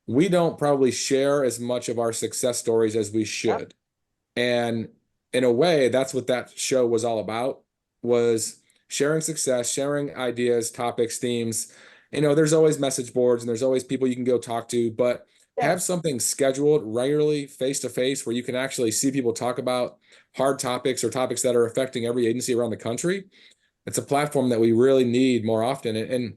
we don't probably share as much of our success stories as we should. And in a way, that's what that show was all about, was sharing success, sharing ideas, topics, themes. You know, there's always message boards and there's always people you can go talk to, but have something scheduled regularly, face to face, where you can actually see people talk about hard topics or topics that are affecting every agency around the country. It's a platform that we really need more often. And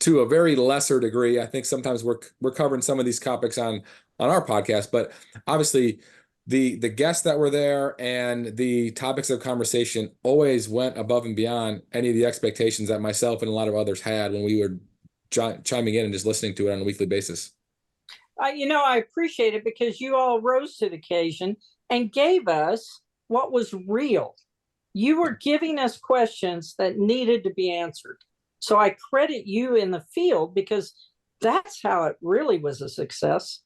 to a very lesser degree, I think sometimes we're covering some of these topics on our podcast, but obviously the guests that were there and the topics of conversation always went above and beyond any of the expectations that myself and a lot of others had when we were chiming in and just listening to it on a weekly basis. You know, I appreciate it because you all rose to the occasion and gave us what was real. You were giving us questions that needed to be answered. So I credit you in the field because that's how it really was a success,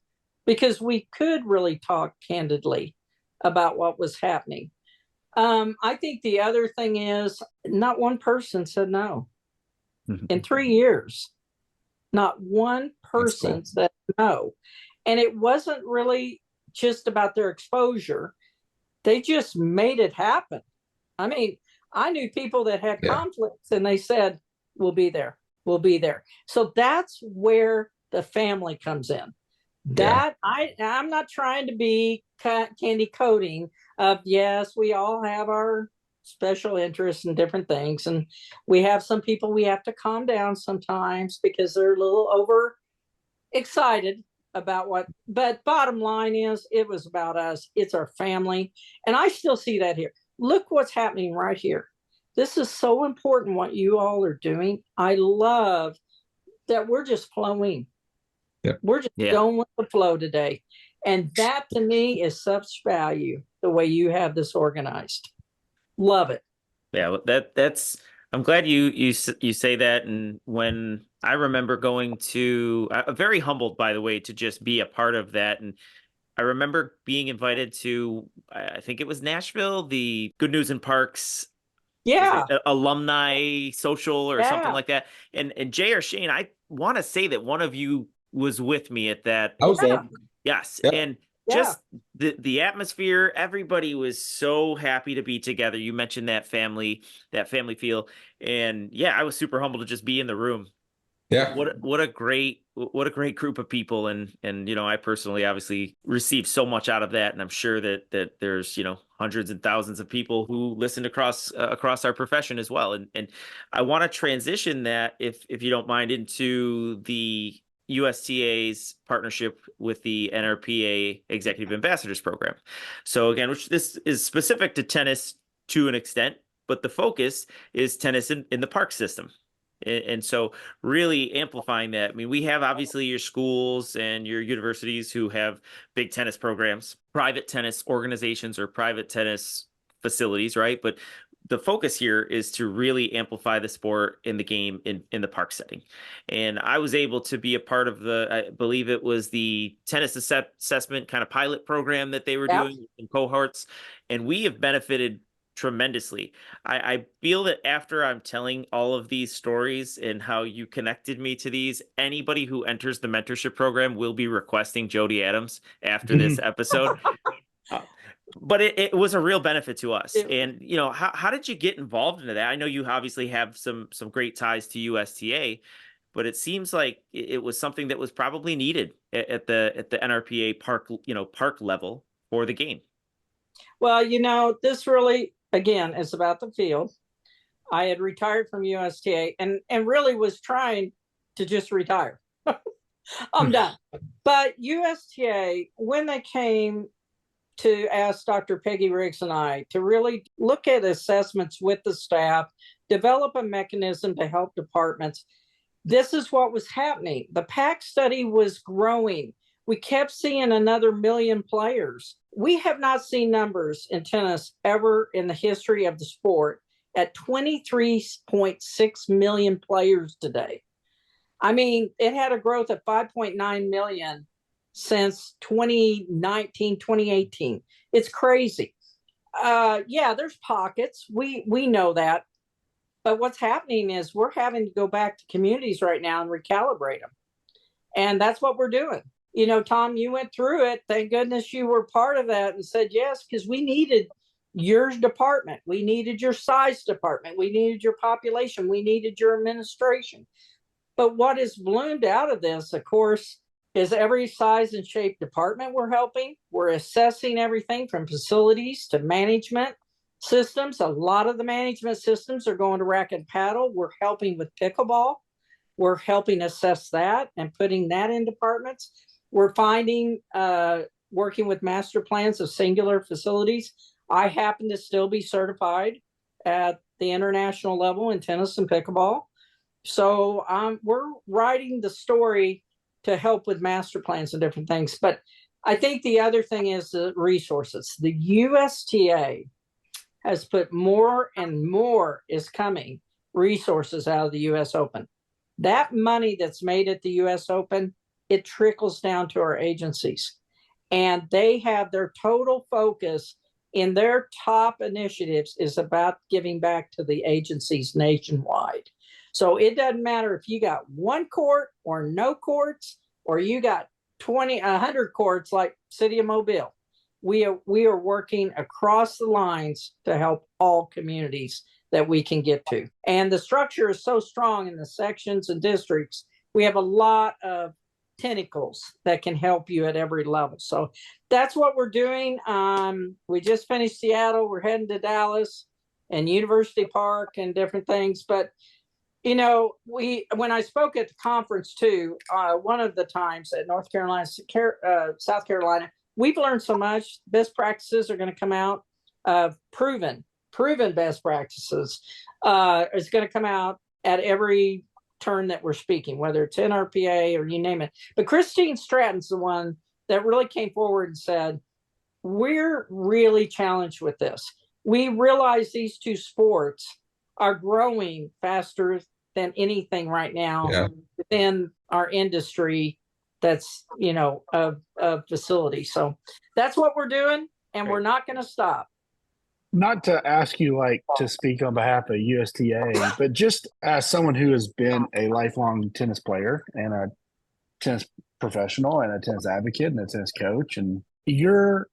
because we could really talk candidly about what was happening. I think the other thing is not one person said no. In 3 years, not one person said no. And it wasn't really just about their exposure. They just made it happen. I mean, I knew people that had conflicts and they said, we'll be there. We'll be there. So that's where the family comes in. That I'm not trying to be candy coating of, yes, we all have our special interests and different things. And we have some people we have to calm down sometimes because they're a little over excited about what, but bottom line is it was about us. It's our family. And I still see that here. Look what's happening right here. This is so important what you all are doing. I love that we're just flowing. We're just going with the flow today. And that to me is such value, the way you have this organized. Love it. Yeah, that's I'm glad you say that. And when I remember going to, very humbled, by the way, to just be a part of that. And I remember being invited to, I think it was Nashville, the Good News in Parks alumni social or something like that. And Jay or Shane, I want to say that one of you was with me at that. I was there. Yes. And just the atmosphere, everybody was so happy to be together. You mentioned that family feel. And I was super humbled to just be in the room. Yeah. What a great group of people. And you know, I personally obviously received so much out of that. And I'm sure that there's, you know, hundreds and thousands of people who listened across our profession as well. And I want to transition that, if you don't mind, into the USTA's partnership with the NRPA Executive Ambassadors Program. So again, this is specific to tennis to an extent, but the focus is tennis in the park system. And so really amplifying that. I mean, we have obviously your schools and your universities who have big tennis programs, private tennis organizations or private tennis facilities, right? But the focus here is to really amplify the sport in the game in the park setting. And I was able to be a part of I believe it was the tennis assessment kind of pilot program that they were doing in cohorts. And we have benefited tremendously. I feel that after I'm telling all of these stories and how you connected me to these, anybody who enters the mentorship program will be requesting Jodie Adams after this episode. But it was a real benefit to us. And, you know, how did you get involved into that? I know you obviously have some great ties to USTA, but it seems like it was something that was probably needed at the NRPA park level for the game. Well, you know, this really, again, is about the field. I had retired from USTA and really was trying to just retire. I'm done. But USTA, when they came to ask Dr. Peggy Riggs and I to really look at assessments with the staff, develop a mechanism to help departments. This is what was happening. The PAC study was growing. We kept seeing another million players. We have not seen numbers in tennis ever in the history of the sport at 23.6 million players today. I mean, it had a growth of 5.9 million since 2019, 2018. It's crazy. Yeah, there's pockets. We know that. But what's happening is we're having to go back to communities right now and recalibrate them. And that's what we're doing. You know, Tom, you went through it. Thank goodness you were part of that and said yes, because we needed your department. We needed your size department. We needed your population. We needed your administration. But what has bloomed out of this, of course, is every size and shape department we're helping. We're assessing everything from facilities to management systems. A lot of the management systems are going to racket and paddle. We're helping with pickleball. We're helping assess that and putting that in departments. We're finding, working with master plans of singular facilities. I happen to still be certified at the international level in tennis and pickleball. So we're writing the story to help with master plans and different things. But I think the other thing is the resources. The USTA has put more and more is coming resources out of the US Open. That money that's made at the US Open, it trickles down to our agencies. And they have their total focus in their top initiatives is about giving back to the agencies nationwide. So it doesn't matter if you got one court or no courts, or you got 100 courts like City of Mobile. We are working across the lines to help all communities that we can get to. And the structure is so strong in the sections and districts. We have a lot of tentacles that can help you at every level. So that's what we're doing. We just finished Seattle. We're heading to Dallas and University Park and different things. But you know, when I spoke at the conference too, one of the times at North Carolina, South Carolina, we've learned so much. Best practices are going to come out. Proven best practices is going to come out at every turn that we're speaking, whether it's NRPA or you name it. But Christine Stratton's the one that really came forward and said, we're really challenged with this. We realize these two sports are growing faster than anything right now within our industry that's, you know, of facility. So that's what we're doing, and we're not going to stop. Not to ask you like to speak on behalf of USTA, but just as someone who has been a lifelong tennis player and a tennis professional and a tennis advocate and a tennis coach, and your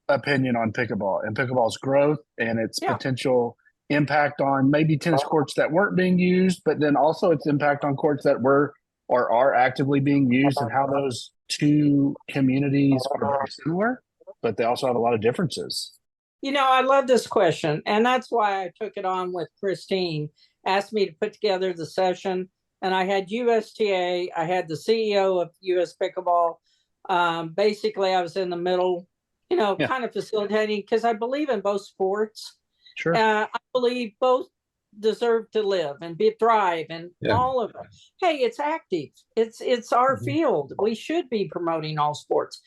opinion on pickleball and pickleball's growth and its potential impact on maybe tennis courts that weren't being used, but then also its impact on courts that were or are actively being used, and how those two communities are very similar, but they also have a lot of differences. You know, I love this question, and that's why I took it on with Christine, asked me to put together the session, and I had USTA, I had the CEO of US Pickleball. Basically, I was in the middle, you know, kind of facilitating, because I believe in both sports. Sure. I believe both deserve to live and thrive, and all of them. Hey, it's active. It's our field. We should be promoting all sports.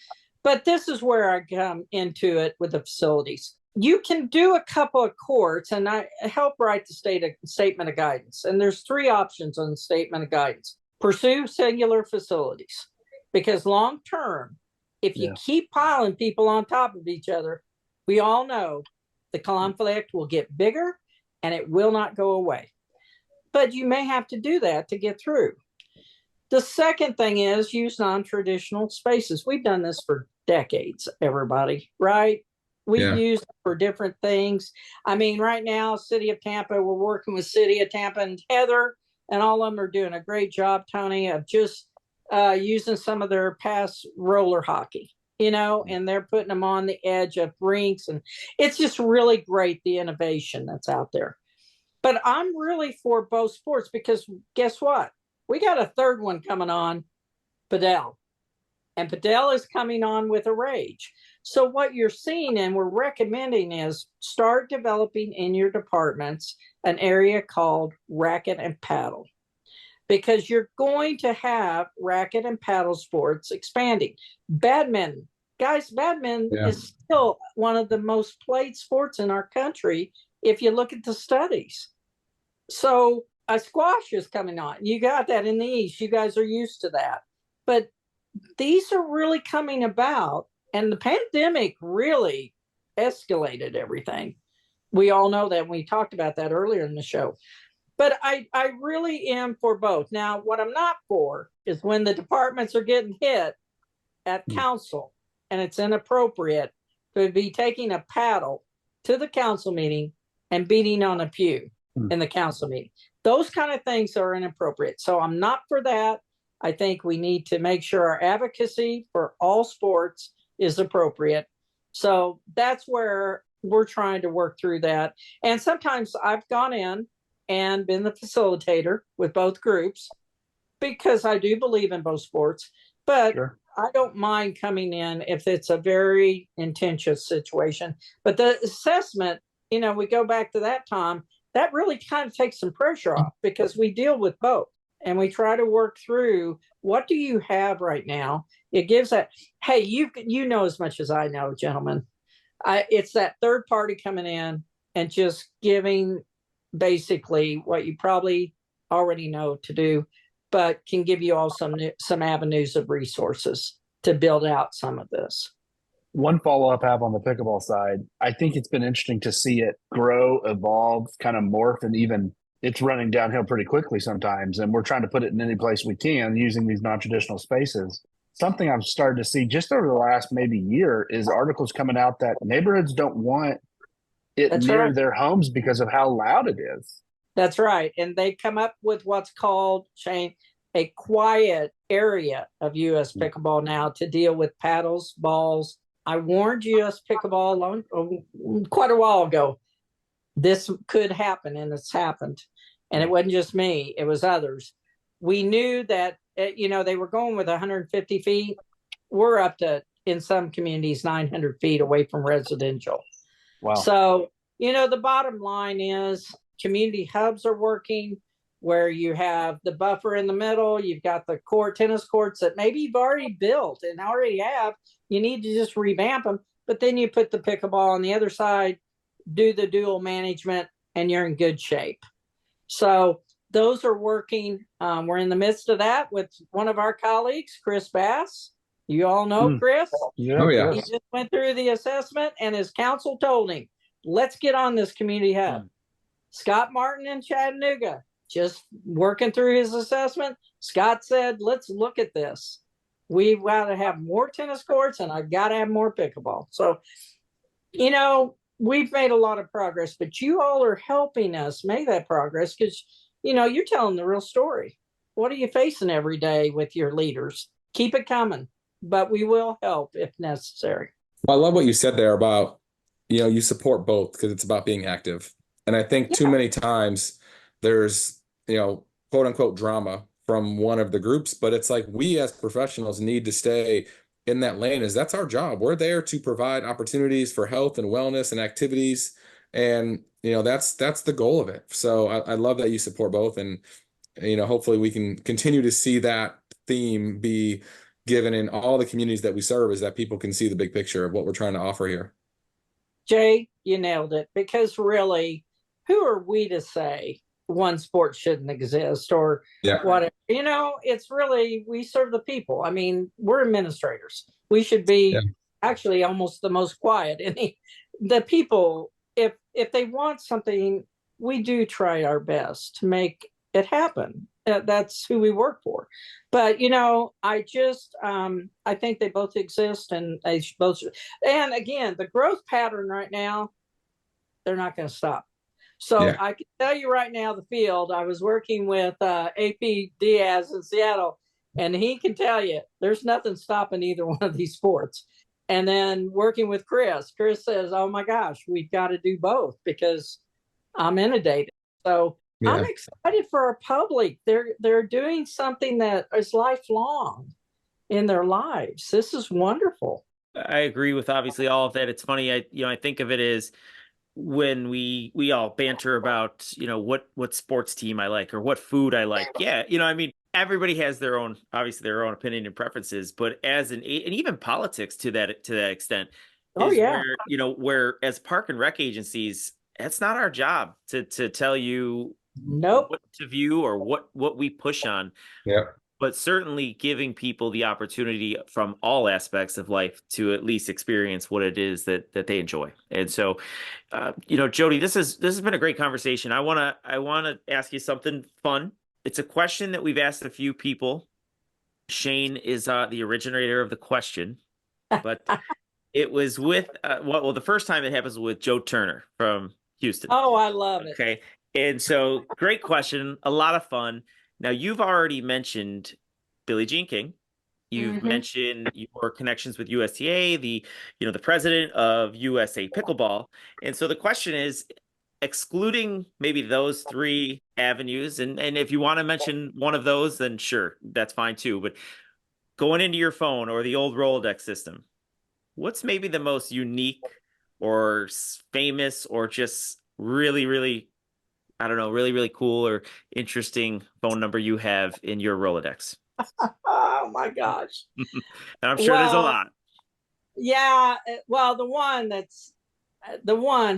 But this is where I come into it with the facilities. You can do a couple of courts, and I help write the statement of guidance. And there's 3 options on the statement of guidance. Pursue singular facilities, because long term, if you keep piling people on top of each other, we all know the conflict will get bigger and it will not go away. But you may have to do that to get through. The second thing is use non-traditional spaces. We've done this for decades, everybody, right? We've used it for different things. I mean, right now, City of Tampa, we're working with City of Tampa and Heather, and all of them are doing a great job, Tony, of just using some of their past roller hockey, you know, and they're putting them on the edge of rinks. And it's just really great, the innovation that's out there. But I'm really for both sports, because guess what? We got a third one coming on, Padel. And Padel is coming on with a rage. So what you're seeing and we're recommending is start developing in your departments an area called racket and paddle, because you're going to have racket and paddle sports expanding. Badminton, guys, badminton is still one of the most played sports in our country if you look at the studies. So a squash is coming on. You got that in the East. You guys are used to that. But these are really coming about, and the pandemic really escalated everything. We all know that. We talked about that earlier in the show. But I really am for both. Now, what I'm not for is when the departments are getting hit at council, and it's inappropriate to be taking a paddle to the council meeting and beating on a pew in the council meeting. Those kind of things are inappropriate. So I'm not for that. I think we need to make sure our advocacy for all sports is appropriate. So that's where we're trying to work through that. And sometimes I've gone in and been the facilitator with both groups because I do believe in both sports, but I don't mind coming in if it's a very contentious situation. But the assessment, you know, we go back to that time, that really kind of takes some pressure off because we deal with both and we try to work through what do you have right now. It gives that, hey, you know as much as I know, gentlemen. It's that third party coming in and just giving basically what you probably already know to do, but can give you all some avenues of resources to build out some of this. One follow-up I have on the pickleball side, I think it's been interesting to see it grow, evolve, kind of morph, and even it's running downhill pretty quickly sometimes. And we're trying to put it in any place we can using these non-traditional spaces. Something I've started to see just over the last maybe year is articles coming out that neighborhoods don't want it near their homes because of how loud it is. That's right. And they come up with what's called, Shane, a quiet area of U.S. pickleball now to deal with paddles, balls. I warned U.S. pickleball quite a while ago. This could happen, and it's happened. And it wasn't just me. It was others. We knew that, you know, they were going with 150 feet. We're up to, in some communities, 900 feet away from residential. Wow. So, you know, the bottom line is community hubs are working where you have the buffer in the middle. You've got the tennis courts that maybe you've already built and already have. You need to just revamp them. But then you put the pickleball on the other side, do the dual management, and you're in good shape. So those are working. We're in the midst of that with one of our colleagues, Chris Bass. You all know Chris. Yeah. Oh, yeah. He just went through the assessment, and his council told him, let's get on this community hub. Scott Martin in Chattanooga, just working through his assessment. Scott said, let's look at this. We've got to have more tennis courts, and I've got to have more pickleball. So, you know, we've made a lot of progress, but you all are helping us make that progress because, you know, you're telling the real story. What are you facing every day with your leaders? Keep it coming, but we will help if necessary. Well, I love what you said there about, you know, you support both because it's about being active. And I think too many times there's, you know, quote unquote drama from one of the groups, but it's like we as professionals need to stay in that lane, as that's our job. We're there to provide opportunities for health and wellness and activities. And, you know, that's the goal of it. So I love that you support both. And, you know, hopefully we can continue to see that theme be given in all the communities that we serve, is that people can see the big picture of what we're trying to offer here. Jay, you nailed it, because really, who are we to say one sport shouldn't exist or whatever? You know, it's really, we serve the people. I mean, we're administrators. We should be actually almost the most quiet. And the people, if they want something, we do try our best to make it happen. That's who we work for. But, you know, I think they both exist, and they both, and again, the growth pattern right now, they're not going to stop. So I can tell you right now, the field, I was working with AP Diaz in Seattle, and he can tell you there's nothing stopping either one of these sports. And then working with Chris says, oh my gosh, we've got to do both because I'm inundated. So I'm excited for our public. They're doing something that is lifelong. in their lives. This is wonderful. I agree with obviously all of that. It's funny. I think of it as when we all banter about, what sports team I like or what food I like. Yeah. I mean, everybody has their own, obviously their own opinion and preferences, but and even politics to that extent Oh, is yeah. where as park and rec agencies, that's not our job to tell you Nope. what to view or what we push on. Yeah. But certainly giving people the opportunity from all aspects of life to at least experience what it is that they enjoy. And so, Jodie, this has been a great conversation. I wanna ask you something fun. It's a question that we've asked a few people. Shane is the originator of the question, but it was with well, the first time it happens with Joe Turner from Houston. Oh, I love it. Okay. And so great question, a lot of fun. Now you've already mentioned Billie Jean King. You've mentioned your connections with USTA, the president of USA Pickleball. And so the question is, excluding maybe those three avenues, and if you want to mention one of those, then sure, that's fine too. But going into your phone or the old Rolodex system, what's maybe the most unique or famous or just really, really, I don't know, really, really cool or interesting phone number you have in your Rolodex? Oh my gosh. And I'm sure there's a lot. Yeah. Well, the one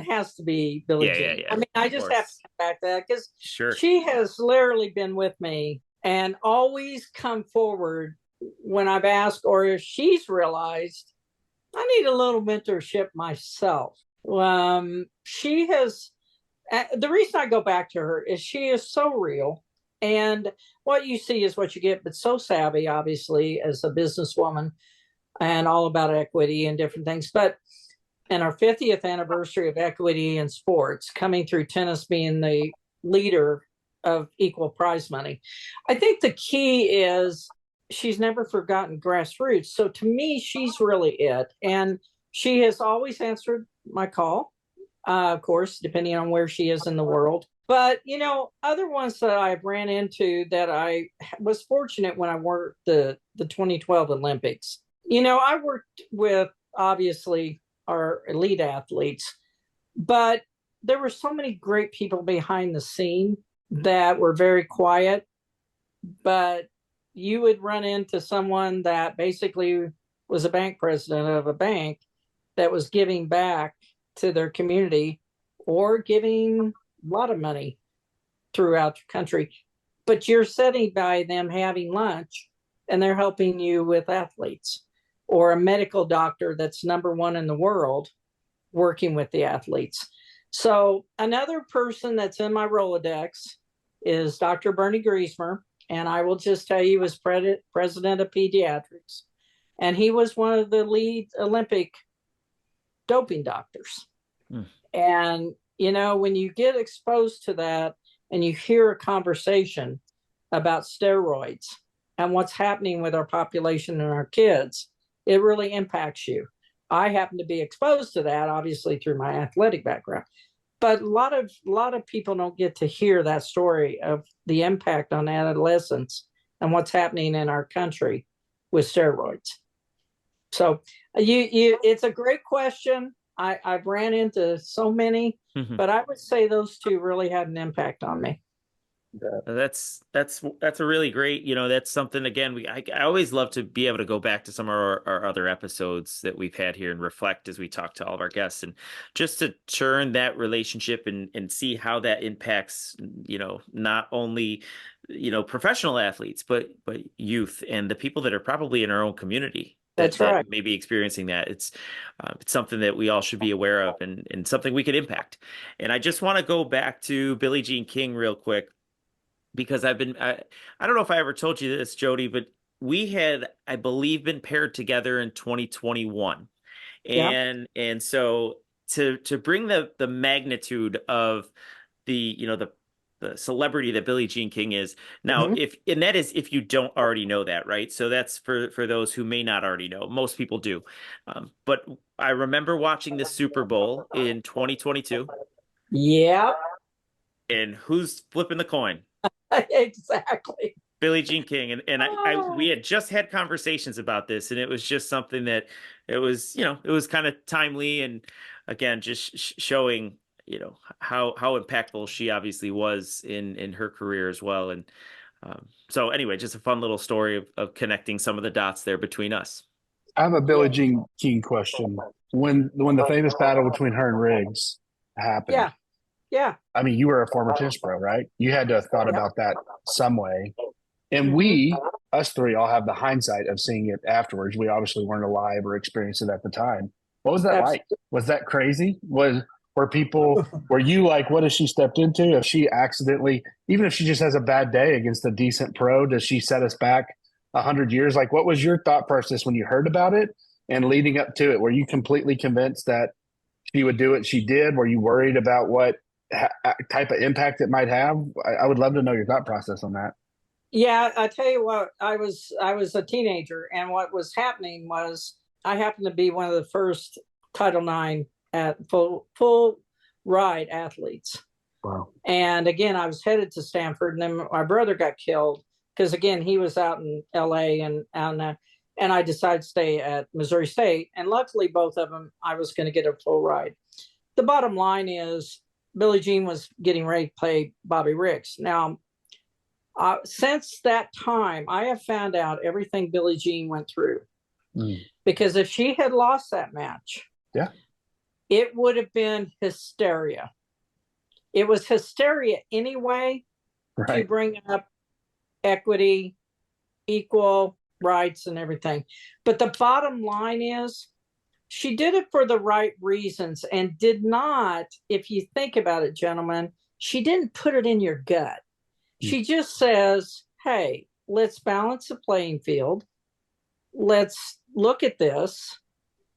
has to be Billie Jean. Yeah. I mean, I just have to come back to that because Sure. she has literally been with me and always come forward when I've asked or if she's realized I need a little mentorship myself. She has, the reason I go back to her is she is so real. And what you see is what you get, but so savvy, obviously, as a businesswoman and all about equity and different things. But in our 50th anniversary of equity in sports, coming through tennis being the leader of equal prize money, I think the key is she's never forgotten grassroots. So to me, she's really it. And she has always answered my call, of course, depending on where she is in the world. But, other ones that I've ran into that I was fortunate when I worked the 2012 Olympics. I worked with, obviously, our elite athletes, but there were so many great people behind the scene that were very quiet, but you would run into someone that basically was a bank president of a bank that was giving back to their community or giving a lot of money throughout the country. But you're sitting by them having lunch and they're helping you with athletes, or a medical doctor that's #1 in the world working with the athletes. So another person that's in my Rolodex is Dr. Bernie Griesmer. And I will just tell you, he was president of pediatrics. And he was one of the lead Olympic doping doctors. And, when you get exposed to that and you hear a conversation about steroids and what's happening with our population and our kids, it really impacts you. I happen to be exposed to that, obviously, through my athletic background. But a lot of people don't get to hear that story of the impact on adolescents and what's happening in our country with steroids. So it's a great question. I've ran into so many, but I would say those two really had an impact on me. That's a really great, that's something, again, I always love to be able to go back to some of our other episodes that we've had here and reflect as we talk to all of our guests, and just to turn that relationship and see how that impacts, not only, professional athletes, but youth and the people that are probably in our own community. That's right. That may be experiencing that. It's something that we all should be aware of and something we could impact. And I just want to go back to Billie Jean King real quick, because I don't know if I ever told you this, Jodie, but we had, I believe, been paired together in 2021. And so to bring the magnitude of the celebrity that Billie Jean King is now, that is if you don't already know that, right? So that's for those who may not already know. Most people do. But I remember watching the Super Bowl in 2022. Yeah. And who's flipping the coin? Exactly. Billie Jean King, and we had just had conversations about this, and it was just something that it was, it was kind of timely, and again, just showing, how impactful she obviously was in her career as well, and so anyway, just a fun little story of connecting some of the dots there between us. I have a Billie Jean King question. When the famous battle between her and Riggs happened, yeah, I mean, you were a former tennis pro, right? You had to have thought about that some way. And us three, all have the hindsight of seeing it afterwards. We obviously weren't alive or experienced it at the time. What was that like? Was that crazy? Were you like, what has she stepped into? If she accidentally, even if she just has a bad day against a decent pro, does she set us back 100 years? Like, what was your thought process when you heard about it and leading up to it? Were you completely convinced that she would do what she did? Were you worried about what type of impact it might have? I would love to know your thought process on that. Yeah, I tell you what, I was a teenager, and what was happening was I happened to be one of the first Title IX at full ride athletes. Wow. And again, I was headed to Stanford, and then my brother got killed because again, he was out in LA, and I decided to stay at Missouri State. And luckily, both of them, I was going to get a full ride. The bottom line is Billie Jean was getting ready to play Bobby Riggs. Now, since that time, I have found out everything Billie Jean went through. Because if she had lost that match, it would have been hysteria. It was hysteria anyway, to bring up equity, equal rights and everything. But the bottom line is she did it for the right reasons and did not, if you think about it, gentlemen, she didn't put it in your gut. She just says, hey, let's balance the playing field. Let's look at this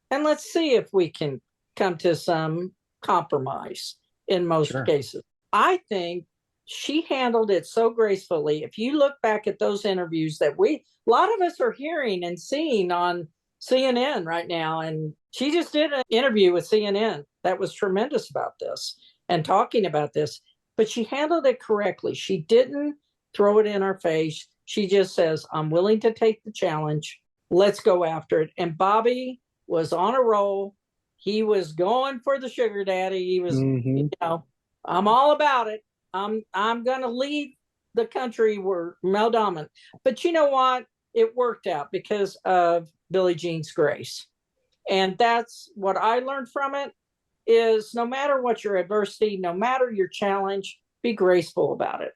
and let's see if we can come to some compromise in most cases. I think she handled it so gracefully. If you look back at those interviews that a lot of us are hearing and seeing on CNN right now, and she just did an interview with CNN that was tremendous about this and talking about this. But she handled it correctly. She didn't throw it in our face. She just says, I'm willing to take the challenge. Let's go after it. And Bobby was on a roll. He was going for the sugar daddy. He was, I'm all about it. I'm going to lead the country. We're male dominant. But you know what? It worked out because of Billie Jean's grace. And that's what I learned from it. Is no matter what your adversity, no matter your challenge, be graceful about it.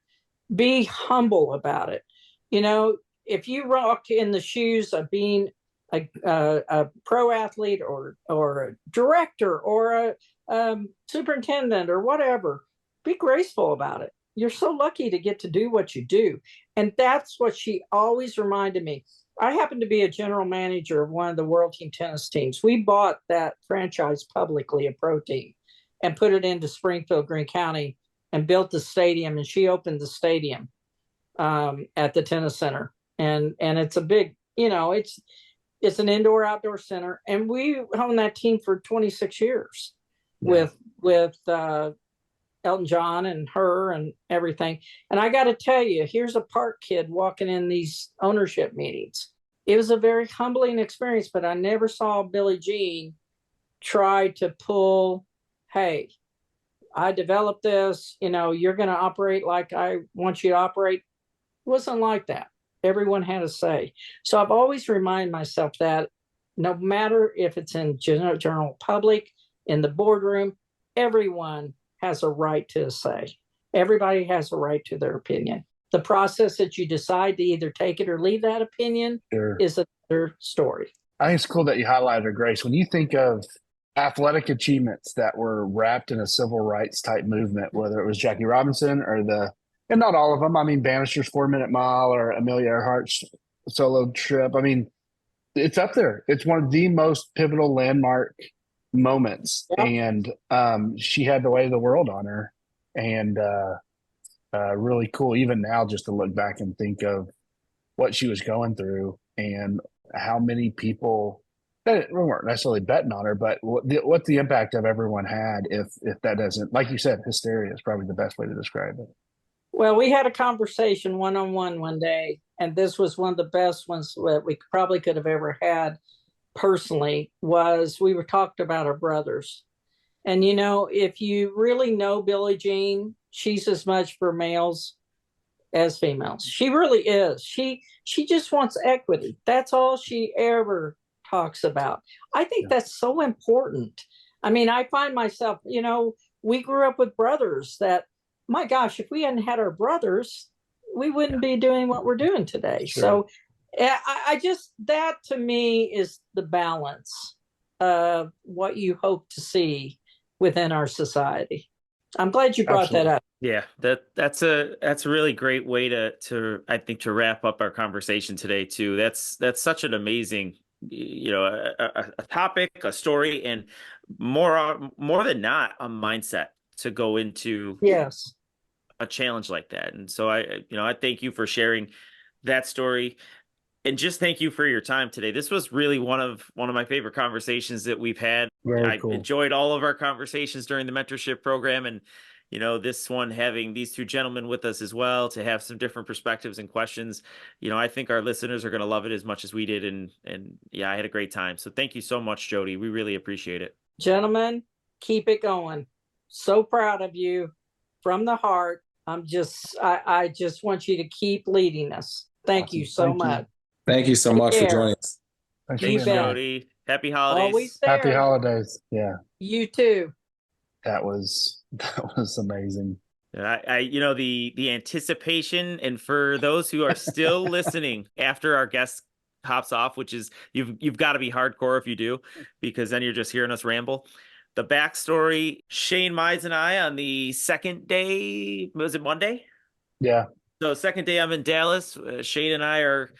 Be humble about it. If you walk in the shoes of being a pro athlete or a director or a superintendent or whatever, be graceful about it. You're so lucky to get to do what you do. And that's what she always reminded me. I happen to be a general manager of one of the world team tennis teams. We bought that franchise publicly, a pro team, and put it into Springfield-Greene County and built the stadium. And she opened the stadium at the tennis center. And it's a big, it's an indoor-outdoor center. And we owned that team for 26 years with Elton John and her and everything. And I got to tell you, here's a park kid walking in these ownership meetings. It was a very humbling experience, but I never saw Billie Jean try to pull, hey, I developed this, you're going to operate like I want you to operate. It wasn't like that. Everyone had a say. So I've always reminded myself that no matter if it's in general public, in the boardroom, everyone has a right to a say. Everybody has a right to their opinion. The process that you decide to either take it or leave that opinion is another story. I think it's cool that you highlighted Grace. When you think of athletic achievements that were wrapped in a civil rights type movement, whether it was Jackie Robinson or and not all of them, I mean, Bannister's 4-minute mile or Amelia Earhart's solo trip. I mean, it's up there. It's one of the most pivotal landmark moments. Yep. And she had the weight of the world on her. And really cool, even now, just to look back and think of what she was going through and how many people that weren't necessarily betting on her, but what the impact of everyone had if that doesn't, like you said, hysteria is probably the best way to describe it. Well, we had a conversation one-on-one one day, and this was one of the best ones that we probably could have ever had personally. Was we were talking about our brothers. And if you really know Billie Jean, she's as much for males as females. She really is. She just wants equity. That's all she ever talks about. I think that's so important. I mean, I find myself, we grew up with brothers that, my gosh, if we hadn't had our brothers, we wouldn't be doing what we're doing today. Sure. So I just, that to me is the balance of what you hope to see within our society. I'm glad you brought that up. Yeah, that's a really great way to I think to wrap up our conversation today too. That's such an amazing, a topic, a story, and more than not a mindset to go into a challenge like that. And so I thank you for sharing that story. And just thank you for your time today. This was really one of my favorite conversations that we've had. Very cool. I enjoyed all of our conversations during the mentorship program, and this one, having these two gentlemen with us as well to have some different perspectives and questions. I think our listeners are going to love it as much as we did. And yeah, I had a great time. So thank you so much, Jodie. We really appreciate it. Gentlemen, keep it going. So proud of you from the heart. I just want you to keep leading us. Thank you so much. Thank you so much for joining us. Thanks, Jodie. Happy holidays. Always there. Happy holidays. Yeah. You too. That was amazing. The anticipation, and for those who are still listening after our guest hops off, which is you've got to be hardcore if you do, because then you're just hearing us ramble. The backstory: Shane, Mize, and I on the second day, was it Monday? Yeah. So second day I'm in Dallas. Shane and I are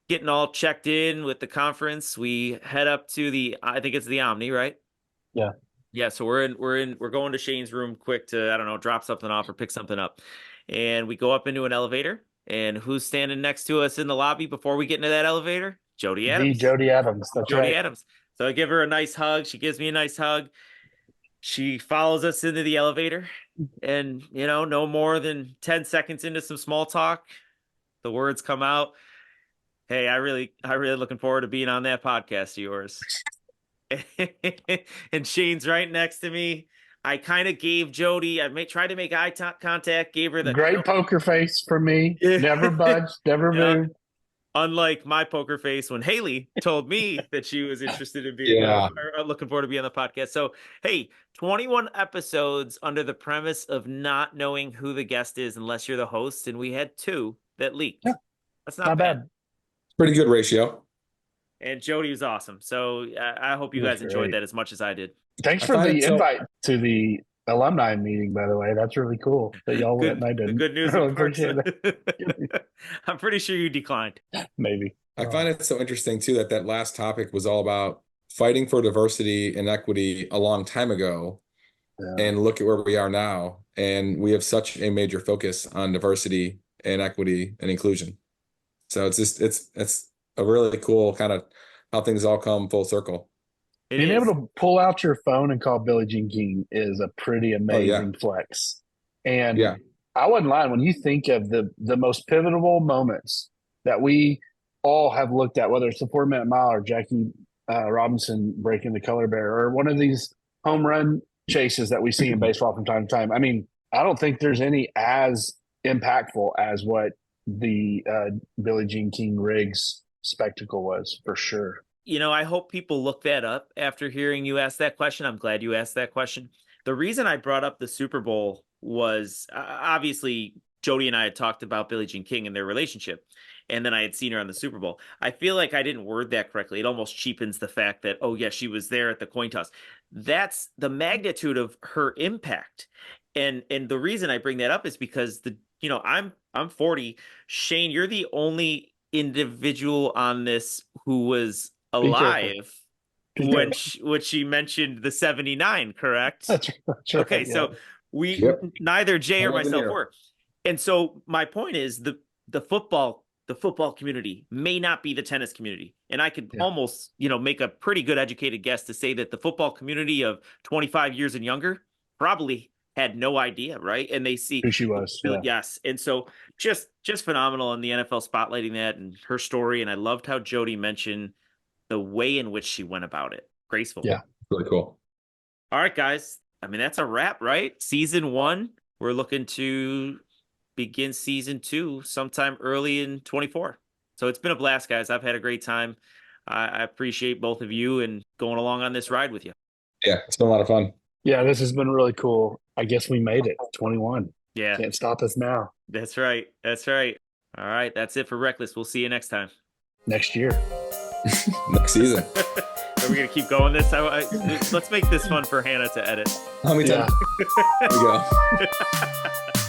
getting all checked in with the conference. We head up to I think it's the Omni, right? Yeah. Yeah. So we're going to Shane's room quick to, I don't know, drop something off or pick something up. And we go up into an elevator, and who's standing next to us in the lobby before we get into that elevator? Jodie Adams. Jodie Adams. That's Jodie right. Adams. So I give her a nice hug. She gives me a nice hug. She follows us into the elevator, and no more than 10 seconds into some small talk, the words come out, "Hey, I really looking forward to being on that podcast of yours." And Shane's right next to me. I kind of gave Jodie, tried to make eye contact, gave her the great poker face for me. Never budged, never moved. Unlike my poker face when Haley told me that she was interested in being looking forward to being on the podcast. So, hey, 21 episodes under the premise of not knowing who the guest is unless you're the host, and we had 2 that leaked. Yeah. That's not bad. Pretty good ratio. And Jodie was awesome. So I hope you guys enjoyed that as much as I did. Thanks for the invite to the alumni meeting, by the way. That's really cool that y'all went and I didn't. The good news. Really appreciate it. I'm pretty sure you declined. Maybe. I find it so interesting too that last topic was all about fighting for diversity and equity a long time ago. Yeah. And look at where we are now. And we have such a major focus on diversity and equity and inclusion. So it's a really cool kind of how things all come full circle. Being able to pull out your phone and call Billie Jean King is a pretty amazing flex. And I wouldn't lie, when you think of the most pivotal moments that we all have looked at, whether it's the 4-minute mile or Jackie Robinson breaking the color barrier or one of these home run chases that we see in baseball from time to time. I mean, I don't think there's any as impactful as what the Billie Jean King Riggs spectacle was, for sure. I hope people look that up after hearing you ask that question. I'm glad you asked that question. The reason I brought up the Super Bowl was obviously Jodie and I had talked about Billie Jean King and their relationship, and then I had seen her on the Super Bowl. I feel like I didn't word that correctly. It almost cheapens the fact that, oh yeah, she was there at the coin toss. That's the magnitude of her impact. And the reason I bring that up is because I'm 40. Shane, you're the only individual on this who was alive when she mentioned the 79, correct? That's right. Okay, so neither Jay or myself were. And so my point is the football community may not be the tennis community. And I could almost, make a pretty good educated guess to say that the football community of 25 years and younger probably had no idea, right? And they see Who she was. Yeah. Yes. And so just phenomenal in the NFL spotlighting that and her story. And I loved how Jodie mentioned the way in which she went about it. Graceful. Yeah. Really cool. All right, guys. I mean, that's a wrap, right? Season 1. We're looking to begin season 2 sometime early in 24. So it's been a blast, guys. I've had a great time. I appreciate both of you and going along on this ride with you. Yeah, it's been a lot of fun. Yeah, this has been really cool. I guess we made it. 21. Yeah. Can't stop us now. That's right. That's right. All right. That's it for RecLess. We'll see you next time. Next year. Next season. Are we going to keep going this? Let's make this fun for Hannah to edit. How many times? Yeah. Here we go.